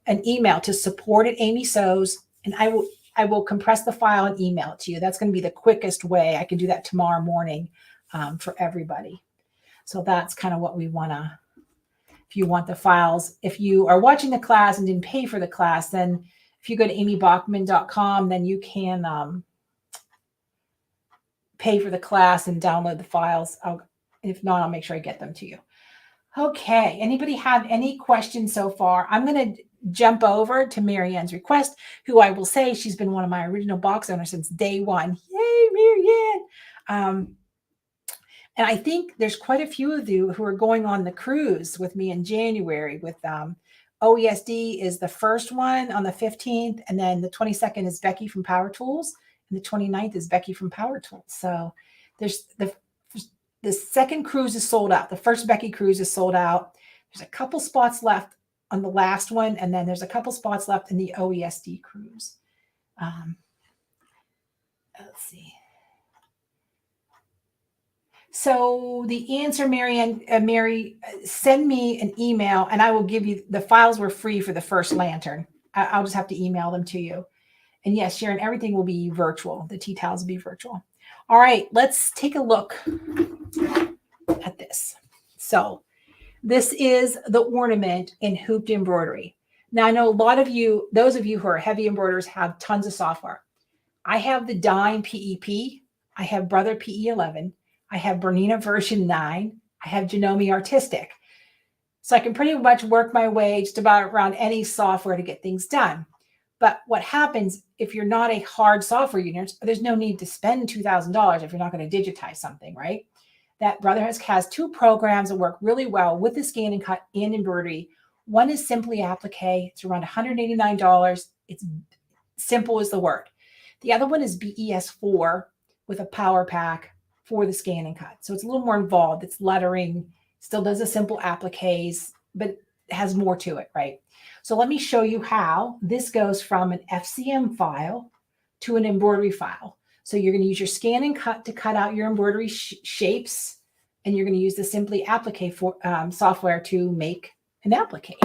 an email to support@amysews, and I will compress the file and email it to you. That's going to be the quickest way. I can do that tomorrow morning. for everybody. So that's kind of what we want to, if you want the files, if you are watching the class and didn't pay for the class, then if you go to amybachman.com, then you can pay for the class and download the files. If not, I'll make sure I get them to you. Okay. Anybody have any questions so far? I'm going to jump over to Marianne's request, who I will say she's been one of my original box owners since day one. Yay, Marianne. And I think there's quite a few of you who are going on the cruise with me in January with OESD is the first one on the 15th. And then the 22nd is Becky from Power Tools. And the 29th is Becky from Power Tools. So there's the second cruise is sold out. The first Becky cruise is sold out. There's a couple spots left on the last one. And then there's a couple spots left in the OESD cruise. Let's see. So the answer, Mary, send me an email and I will give you, the files were free for the first lantern. I'll just have to email them to you. And yes, Sharon, everything will be virtual. The tea towels will be virtual. All right, let's take a look at this. So this is the ornament in hooped embroidery. Now I know a lot of you, those of you who are heavy embroiderers, have tons of software. I have the Dime PEP. I have Brother PE11. I have Bernina version 9. I have Janome Artistic. So I can pretty much work my way just about around any software to get things done. But what happens if you're not a hard software user, there's no need to spend $2,000 if you're not going to digitize something, right? That Brother has two programs that work really well with the scan and cut and embroidery. One is Simply Applique. It's around $189. It's simple as the word. The other one is BES4 with a power pack for the scan and cut. So it's a little more involved. It's lettering, still does a simple appliques, but it has more to it, right? So let me show you how this goes from an FCM file to an embroidery file. So you're going to use your scan and cut to cut out your embroidery shapes, and you're going to use the Simply Applique software to make an applique.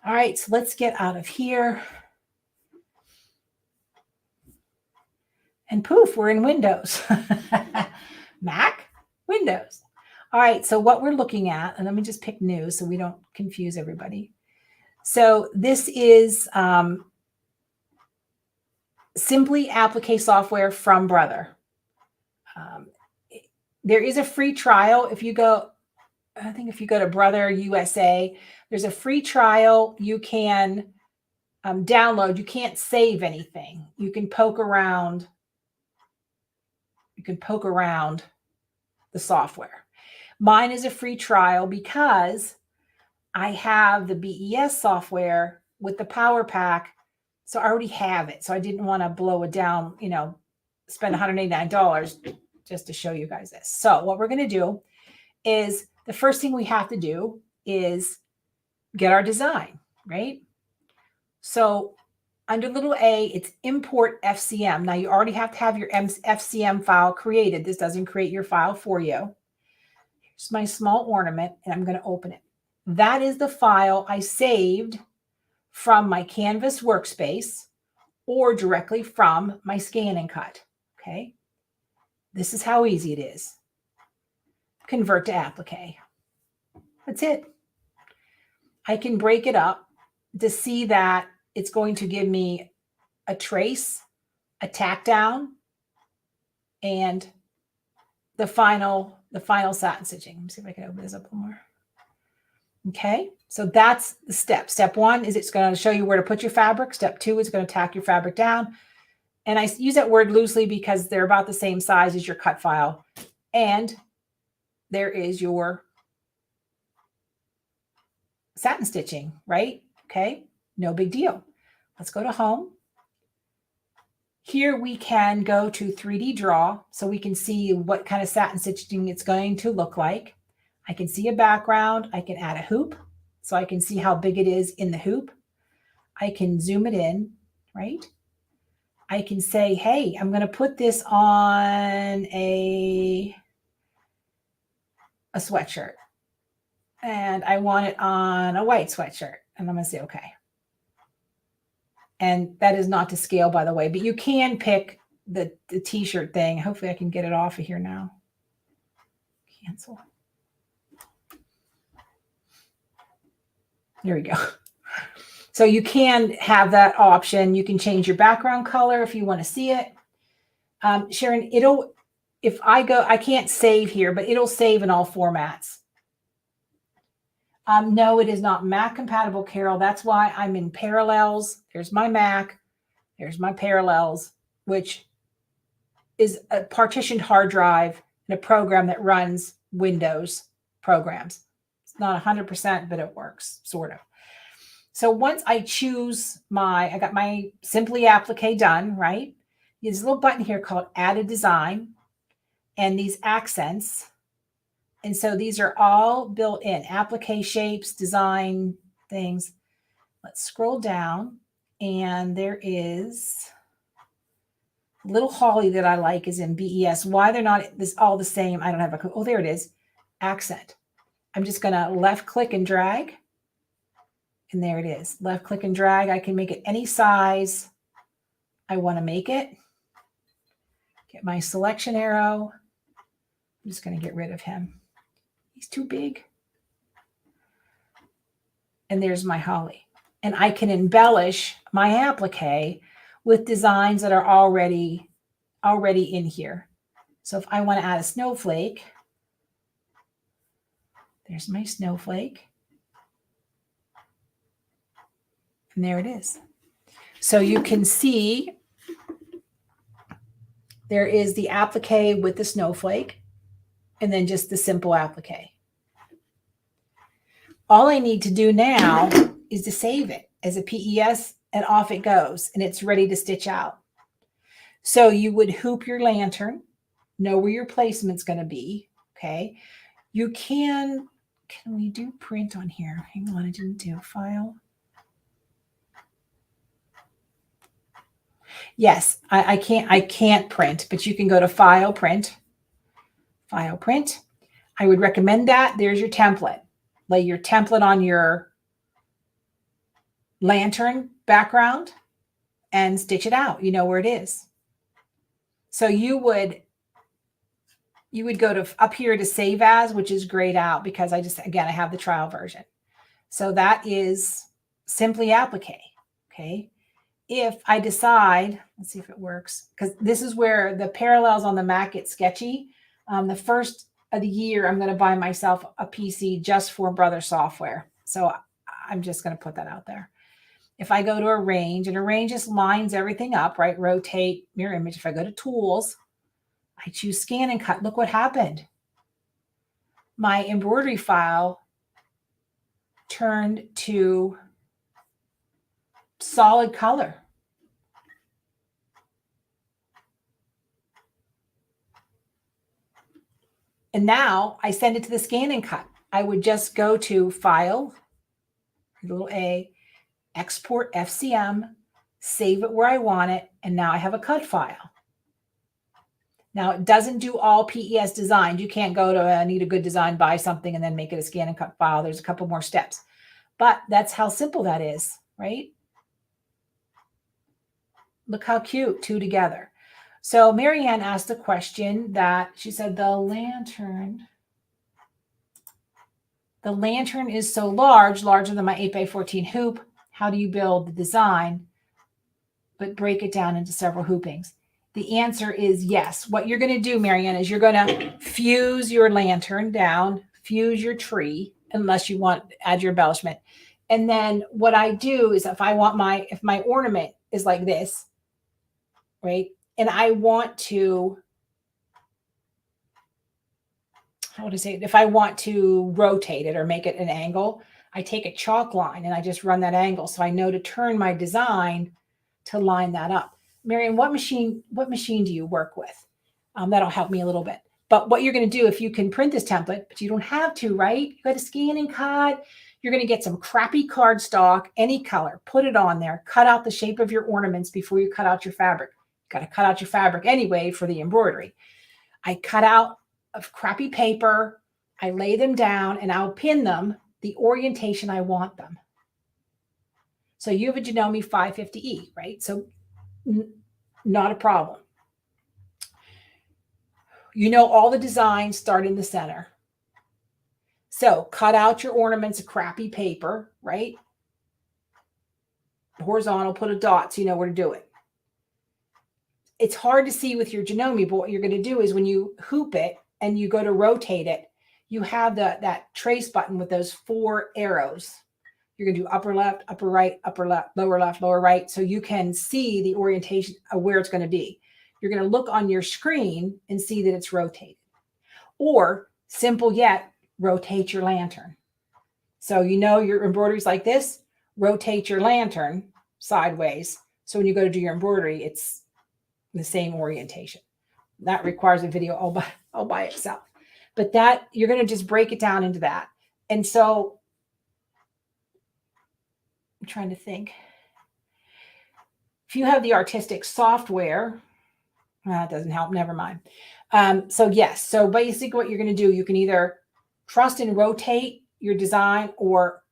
All right, so let's get out of here. And poof, we're in Windows. Mac, Windows. All right, so what we're looking at, and let me just pick new so we don't confuse everybody. So this is Simply Applique software from Brother. There is a free trial. If you go, I think if you go to Brother USA, there's a free trial. You can download. You can't save anything. You can poke around. You can poke around the software. Mine is a free trial because I have the BES software with the power pack. So I already have it. So I didn't want to blow it down, spend $189 just to show you guys this. So what we're going to do is the first thing we have to do is get our design, right? So under little a, it's import FCM. Now you already have to have your FCM file created. This doesn't create your file for you. Here's my small ornament, and I'm going to open it. That is the file I saved from my Canvas workspace or directly from my scan and cut. Okay. This is how easy it is. Convert to applique. That's it. I can break it up to see that it's going to give me a trace, a tack down, and the final satin stitching. Let me see if I can open this up a little more. Okay, so that's the step. Step one is it's going to show you where to put your fabric. Step two is going to tack your fabric down. And I use that word loosely because they're about the same size as your cut file. And there is your satin stitching, right? Okay, no big deal. Let's go to home. Here we can go to 3D draw so we can see what kind of satin stitching it's going to look like. I can see a background. I can add a hoop so I can see how big it is in the hoop. I can zoom it in, right? I can say, hey, I'm going to put this on a sweatshirt. And I want it on a white sweatshirt. And I'm going to say, okay. And that is not to scale, by the way, but you can pick the t-shirt thing. Hopefully I can get it off of here now. Cancel. There we go. So you can have that option. You can change your background color if you want to see it. Sharon, if I go, I can't save here, but it'll save in all formats. No, it is not Mac compatible, Carol. That's why I'm in Parallels. There's my Mac. There's my Parallels, which is a partitioned hard drive and a program that runs Windows programs. It's not 100%, but it works, sort of. So once I choose I got my Simply Applique done, right? There's a little button here called Add a Design and these accents. And so these are all built in, applique shapes, design things. Let's scroll down and there is Little Holly that I like is in BES. Why they're not all the same, I don't have a clue. Oh, there it is, accent. I'm just going to left click and drag. And there it is, left click and drag. I can make it any size I want to make it. Get my selection arrow. I'm just going to get rid of him. He's too big. And there's my holly. And I can embellish my applique with designs that are already in here. So if I want to add a snowflake, there's my snowflake. And there it is. So you can see there is the applique with the snowflake and then just the simple applique. All I need to do now is to save it as a PES and off it goes and it's ready to stitch out. So you would hoop your lantern, know where your placement's going to be. Okay. You can we do print on here? Hang on, I didn't do file. Yes, I can't print, but you can go to file, print. I would recommend that. There's your template. Lay your template on your lantern background and stitch it out. You know where it is. So you would go to up here to save as, which is grayed out because I have the trial version. So that is Simply Applique. Okay. If I decide, let's see if it works, because this is where the Parallels on the Mac get sketchy. The first of the year, I'm going to buy myself a PC just for Brother software. So I'm just going to put that out there. If I go to Arrange, and Arrange just lines everything up, right? Rotate, mirror image. If I go to Tools, I choose Scan and Cut. Look what happened. My embroidery file turned to solid color. And now I send it to the Scan and Cut. I would just go to File, little A, Export FCM, save it where I want it, and now I have a cut file. Now it doesn't do all PES designs. You can't go to I need a good design, buy something, and then make it a Scan and Cut file. There's a couple more steps. But that's how simple that is, right? Look how cute, two together. So Marianne asked a question that she said, the lantern is so larger than my 8x14 hoop. How do you build the design, but break it down into several hoopings? The answer is yes. What you're going to do, Marianne, is you're going to fuse your lantern down, fuse your tree, unless you want to add your embellishment. And then what I do is if my ornament is like this, right? And I want to, how would I say it? If I want to rotate it or make it an angle, I take a chalk line and I just run that angle. So I know to turn my design to line that up. Marianne, what machine do you work with? That'll help me a little bit. But what you're going to do, if you can print this template, but you don't have to, right? You got to scan and cut. You're going to get some crappy cardstock, any color, put it on there, cut out the shape of your ornaments before you cut out your fabric. Got to cut out your fabric anyway for the embroidery. I cut out of crappy paper, I lay them down, and I'll pin them the orientation I want them. So you have a Janome 550E, right? So not a problem. You know all the designs start in the center. So cut out your ornaments of crappy paper, right? Horizontal, put a dot so you know where to do it. It's hard to see with your Janome, but what you're going to do is when you hoop it and you go to rotate it, you have that trace button with those 4 arrows. You're going to do upper left, upper right, lower right. So you can see the orientation of where it's going to be. You're going to look on your screen and see that it's rotated. Or simple yet, rotate your lantern. So you know your embroidery's like this, rotate your lantern sideways. So when you go to do your embroidery, it's the same orientation. That requires a video all by itself. But that, you're going to just break it down into that. And so I'm trying to think. If you have the artistic software, that doesn't help. Never mind. So yes. So basically what you're going to do, you can either trust and rotate your design, or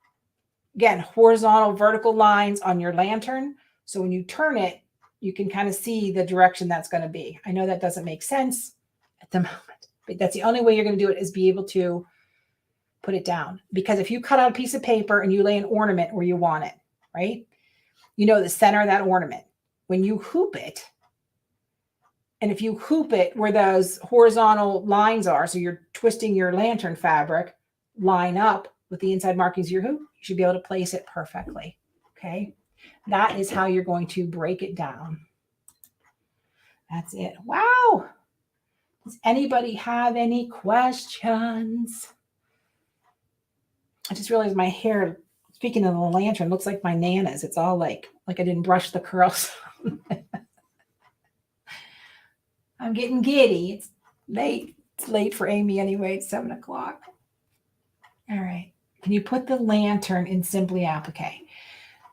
again, horizontal, vertical lines on your lantern. So when you turn it, you can kind of see the direction that's going to be. I know that doesn't make sense at the moment, but that's the only way you're going to do it, is be able to put it down. Because if you cut out a piece of paper and you lay an ornament where you want it, right? You know the center of that ornament. When you hoop it, and if you hoop it where those horizontal lines are, so you're twisting your lantern fabric, line up with the inside markings of your hoop, you should be able to place it perfectly. Okay. That is how you're going to break it down. That's it. Wow. Does anybody have any questions? I just realized my hair, speaking of the lantern, looks like my Nana's. It's all like I didn't brush the curls. I'm getting giddy. It's late. It's late for Amy anyway. It's 7 o'clock. All right. Can you put the lantern in Simply Applique?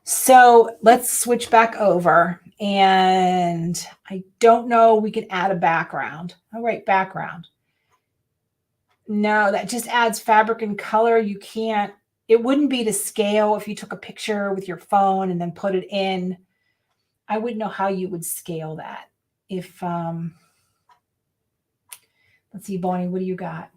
So let's switch back over. And I don't know, we can add a background. All right, background. No, that just adds fabric and color. You can't, it wouldn't be to scale if you took a picture with your phone and then put it in. I wouldn't know how you would scale that. If, let's see, Bonnie, what do you got?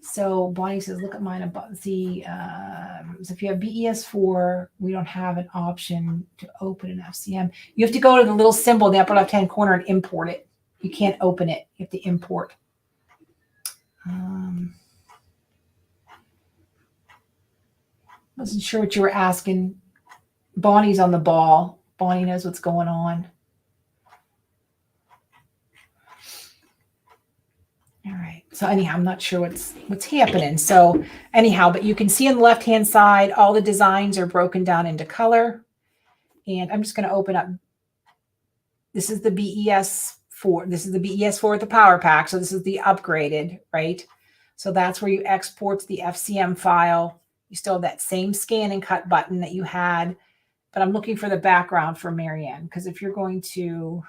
So Bonnie says, look at mine. See, so if you have BES4, we don't have an option to open an FCM. You have to go to the little symbol in the upper left-hand corner and import it. You can't open it. You have to import. Wasn't sure what you were asking. Bonnie's on the ball. Bonnie knows what's going on. All right. So anyhow, I'm not sure what's happening. So anyhow, but you can see on the left-hand side, all the designs are broken down into color. And I'm just going to open up. This is the BES4. This is the BES4 with the power pack. So this is the upgraded, right? So that's where you export to the FCM file. You still have that same scan and cut button that you had. But I'm looking for the background for Marianne, because if you're going to...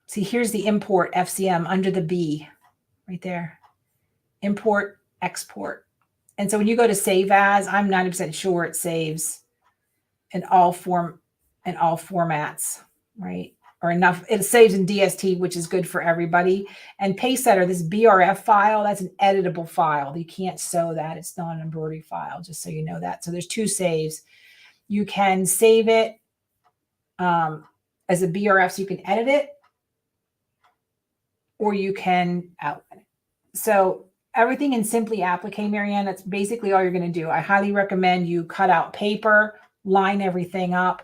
See, here's the import FCM under the B right there. Import, export. And so when you go to save as, I'm 90% sure it saves in all formats, right? Or enough. It saves in DST, which is good for everybody. And Pacesetter, this BRF file, that's an editable file. You can't sew that. It's not an embroidery file, just so you know that. So there's 2 saves. You can save it as a BRF, so you can edit it, or you can outline it. So everything in Simply Applique, Marianne, that's basically all you're going to do. I highly recommend you cut out paper, line everything up,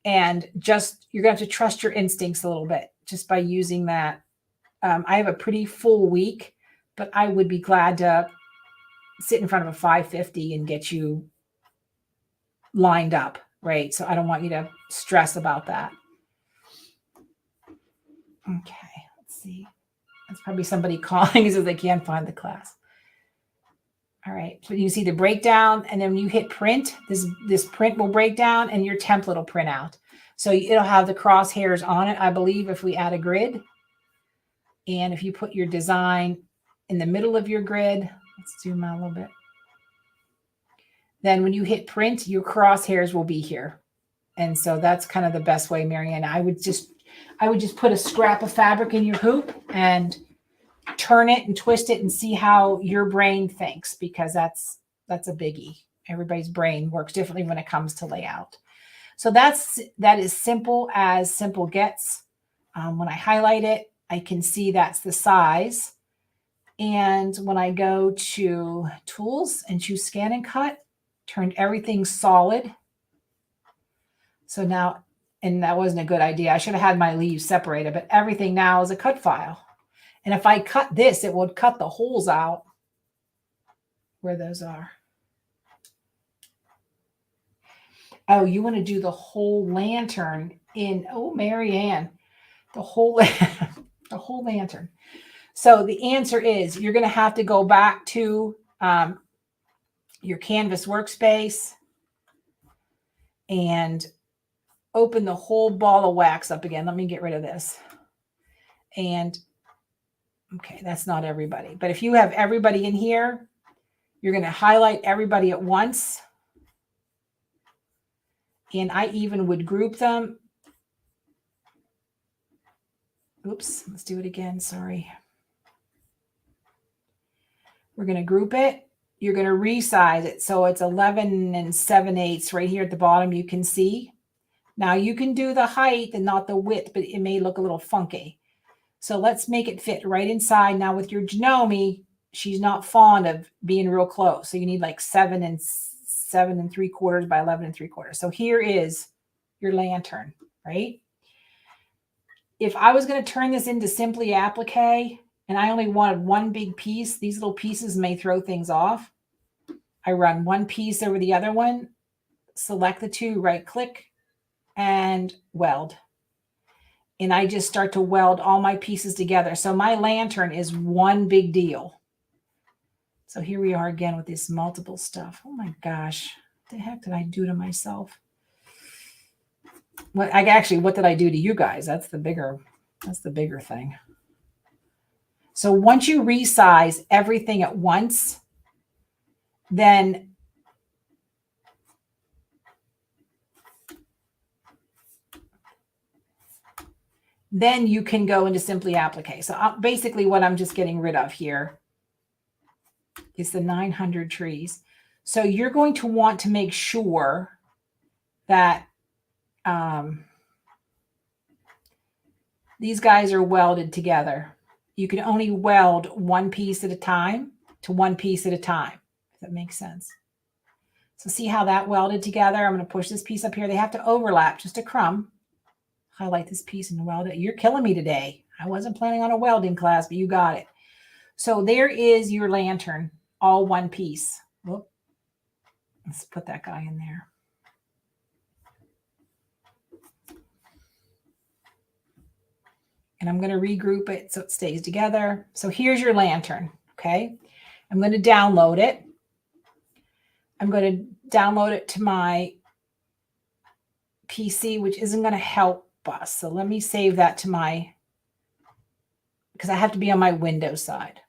and just, you're going to have to trust your instincts a little bit just by using that. I have a pretty full week, but I would be glad to sit in front of a 550 and get you lined up, right? So I don't want you to stress about that. Okay. See, that's probably somebody calling because they can't find the class. All right, so you see the breakdown, and then when you hit print, this print will break down and your template will print out. So it'll have the crosshairs on it, I believe, if we add a grid. And if you put your design in the middle of your grid, let's zoom out a little bit. then when you hit print, your crosshairs will be here. And so that's kind of the best way, Marianne. I would just put a scrap of fabric in your hoop and turn it and twist it and see how your brain thinks, because that's a biggie. Everybody's brain works differently when it comes to layout. So that is simple as simple gets. When I highlight it, I can see that's the size. And when I go to tools and choose scan and cut, turned everything solid. So now, and that wasn't a good idea. I should have had my leaves separated, but everything now is a cut file. And if I cut this, it would cut the holes out where those are. Oh, you want to do the whole lantern in, oh, Marianne, the whole lantern. So the answer is you're going to have to go back to your Canvas workspace and open the whole ball of wax up again. Let me get rid of this. And okay, that's not everybody. But if you have everybody in here, you're going to highlight everybody at once. And I even would group them. Oops, let's do it again. Sorry. We're going to group it. You're going to resize it. So it's 11 7/8 right here at the bottom. You can see. Now you can do the height and not the width, but it may look a little funky. So let's make it fit right inside. Now with your Janome, she's not fond of being real close. So you need like 7 3/4 by 11 3/4. So here is your lantern, right? If I was going to turn this into simply applique and I only wanted one big piece, these little pieces may throw things off. I run one piece over the other one, select the two, right click, and weld. And I just start to weld all my pieces together. So my lantern is one big deal. So here we are again with this multiple stuff. Oh my gosh, what the heck did I do to myself? What did I do to you guys? That's the bigger thing. So once you resize everything at once, then you can go into simply applique. So basically what I'm just getting rid of here is the 900 trees. So you're going to want to make sure that these guys are welded together. You can only weld one piece at a time to one piece at a time, if that makes sense. So see how that welded together? I'm going to push this piece up here. They have to overlap just a crumb. Highlight this piece and weld it. You're killing me today. I wasn't planning on a welding class, but you got it. So there is your lantern, all one piece. Whoop. Let's put that guy in there. And I'm going to regroup it so it stays together. So here's your lantern, okay? I'm going to download it. I'm going to download it to my PC, which isn't going to help us. So let me save that to because I have to be on my Windows side.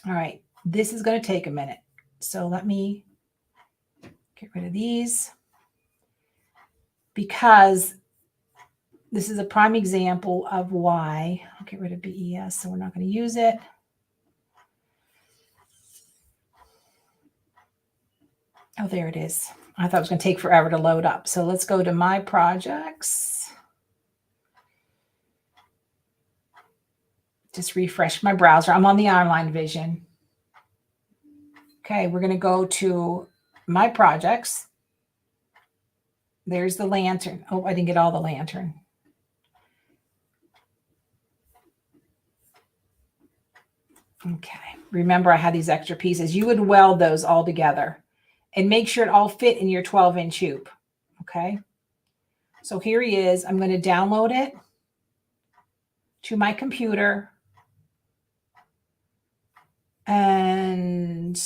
All right, this is going to take a minute. So let me get rid of these, because this is a prime example of why. I'll get rid of BES, so we're not going to use it. Oh, there it is. I thought it was going to take forever to load up. So let's go to my projects. Just refresh my browser. I'm on the online vision. Okay, we're going to go to my projects. There's the lantern. Oh, I didn't get all the lantern. Okay, remember I had these extra pieces. You would weld those all together and make sure it all fit in your 12-inch hoop. Okay, so here he is. I'm going to download it to my computer and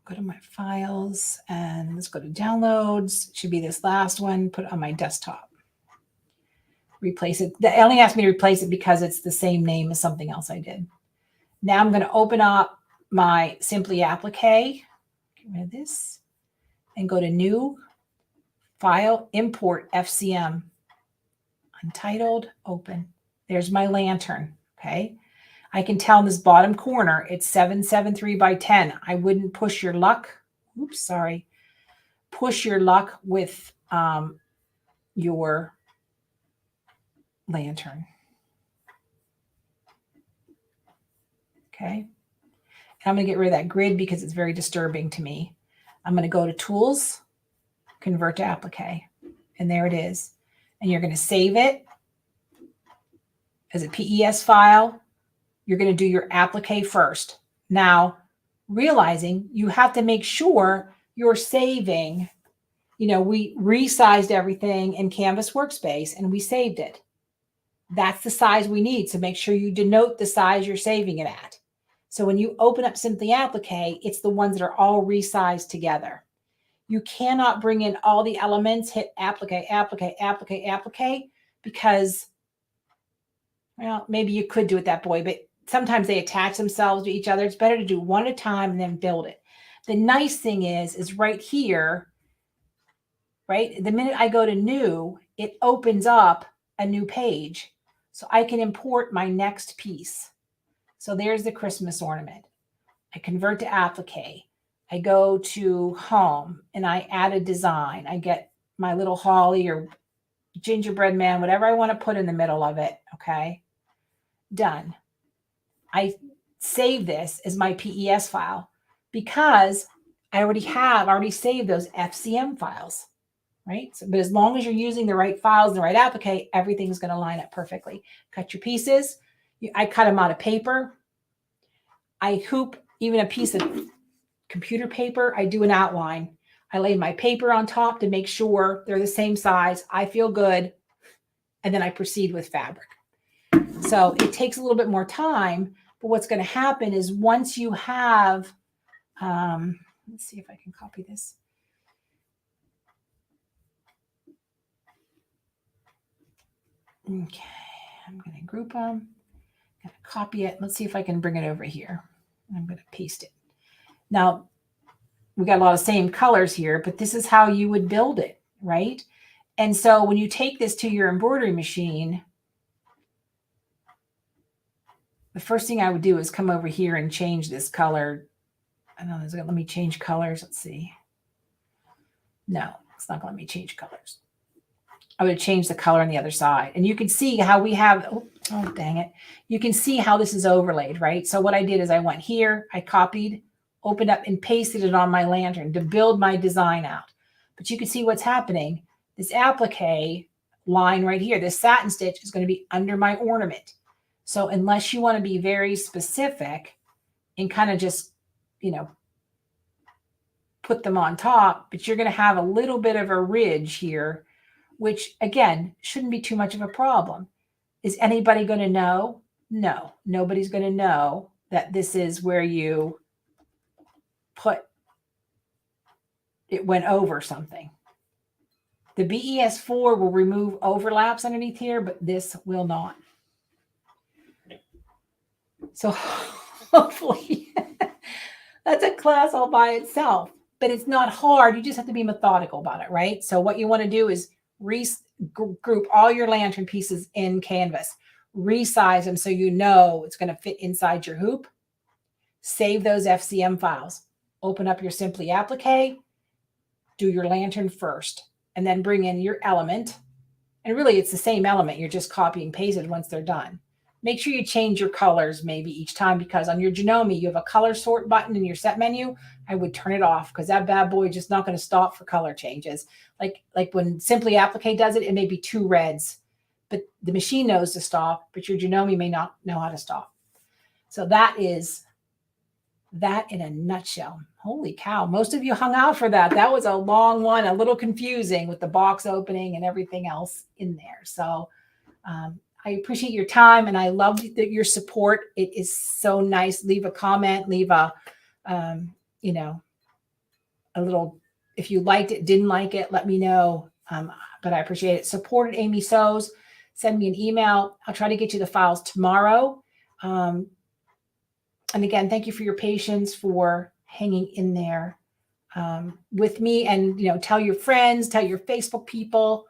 go to my files, and let's go to downloads. It should be this last one. Put it on my desktop. Replace it. They only asked me to replace it because it's the same name as something else I did. Now I'm going to open up my Simply Applique. Get Get rid of this and go to New, File, Import FCM. Untitled, open. There's my lantern, okay? I can tell in this bottom corner, it's 773 by 10. I wouldn't push your luck. Oops, sorry. Push your luck with your lantern. Okay. And I'm going to get rid of that grid because it's very disturbing to me. I'm going to go to Tools, Convert to Applique. And there it is. And you're going to save it as a PES file. You're going to do your applique first. Now, realizing you have to make sure you're saving, we resized everything in Canvas Workspace and we saved it. That's the size we need. So make sure you denote the size you're saving it at. So when you open up Simply Applique, it's the ones that are all resized together. You cannot bring in all the elements, hit Applique, Applique, Applique, Applique, because, well, maybe you could do it that way, but sometimes they attach themselves to each other. It's better to do one at a time and then build it. The nice thing is right here, right? The minute I go to New, it opens up a new page. So I can import my next piece. So there's the Christmas ornament. I convert to Applique. I go to Home and I add a design. I get my little holly or gingerbread man, whatever I want to put in the middle of it. Okay. Done. I save this as my PES file because I already saved those FCM files, right? So, but as long as you're using the right files and the right applique, everything's going to line up perfectly. Cut your pieces. I cut them out of paper. I hoop even a piece of computer paper. I do an outline. I lay my paper on top to make sure they're the same size. I feel good. And then I proceed with fabric. So it takes a little bit more time, but what's going to happen is once you have, let's see if I can copy this. Okay, I'm going to group them. I'm going to copy it. Let's see if I can bring it over here. I'm going to paste it. Now, we got a lot of same colors here, but this is how you would build it, right? And so when you take this to your embroidery machine, the first thing I would do is come over here and change this color. I don't know, let me change colors. Let's see. No, it's not going to let me change colors. I would change the color on the other side. And you can see how we have, oh, dang it. You can see how this is overlaid, right? So what I did is I went here, I copied, opened up and pasted it on my lantern to build my design out. But you can see what's happening. This applique line right here, this satin stitch is going to be under my ornament. So unless you want to be very specific and kind of just, put them on top, but you're going to have a little bit of a ridge here, which again, shouldn't be too much of a problem. Is anybody going to know? No, nobody's going to know that this is where you put, it went over something. The BES4 will remove overlaps underneath here, but this will not. So hopefully that's a class all by itself, but it's not hard. You just have to be methodical about it, right? So what you want to do is group all your lantern pieces in Canvas, resize them so you know it's going to fit inside your hoop. Save those FCM files. Open up your Simply Applique, do your lantern first, and then bring in your element. And really, it's the same element. You're just copying and pasted once they're done. Make sure you change your colors maybe each time, because on your Janome, you have a color sort button in your set menu. I would turn it off because that bad boy is just not going to stop for color changes. Like when Simply Applique does it, it may be 2 reds, but the machine knows to stop, but your Janome may not know how to stop. So that is that in a nutshell. Holy cow. Most of you hung out for that. That was a long one, a little confusing with the box opening and everything else in there. So I appreciate your time and I love your support. It is so nice. Leave a comment, leave a, a little, if you liked it, didn't like it, let me know. But I appreciate it. Support at Amy Sews. Send me an email. I'll try to get you the files tomorrow. And again, thank you for your patience, for hanging in there. with me, and, tell your friends, tell your Facebook people,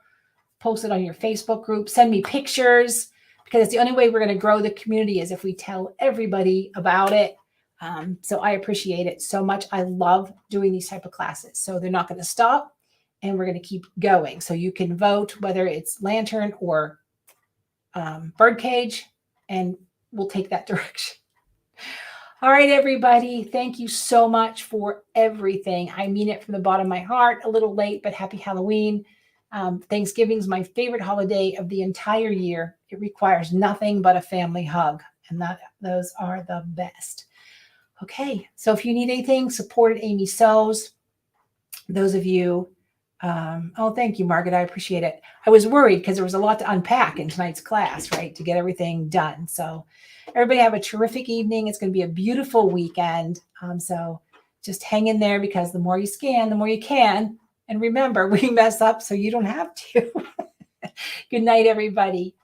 post it on your Facebook group, send me pictures, because it's the only way we're going to grow the community is if we tell everybody about it. So I appreciate it so much. I love doing these type of classes. So they're not going to stop, and we're going to keep going. So you can vote whether it's lantern or birdcage, and we'll take that direction. All right, everybody. Thank you so much for everything. I mean it from the bottom of my heart. A little late, but happy Halloween. Thanksgiving is my favorite holiday of the entire year. It requires nothing but a family hug, and those are the best. Okay, so if you need anything, support at Amy Sews. Those of you, thank you, Margaret. I appreciate it. I was worried because there was a lot to unpack in tonight's class, right, to get everything done. So everybody have a terrific evening. It's going to be a beautiful weekend. So just hang in there, because the more you scan, the more you can. And remember, we mess up so you don't have to. Good night, everybody.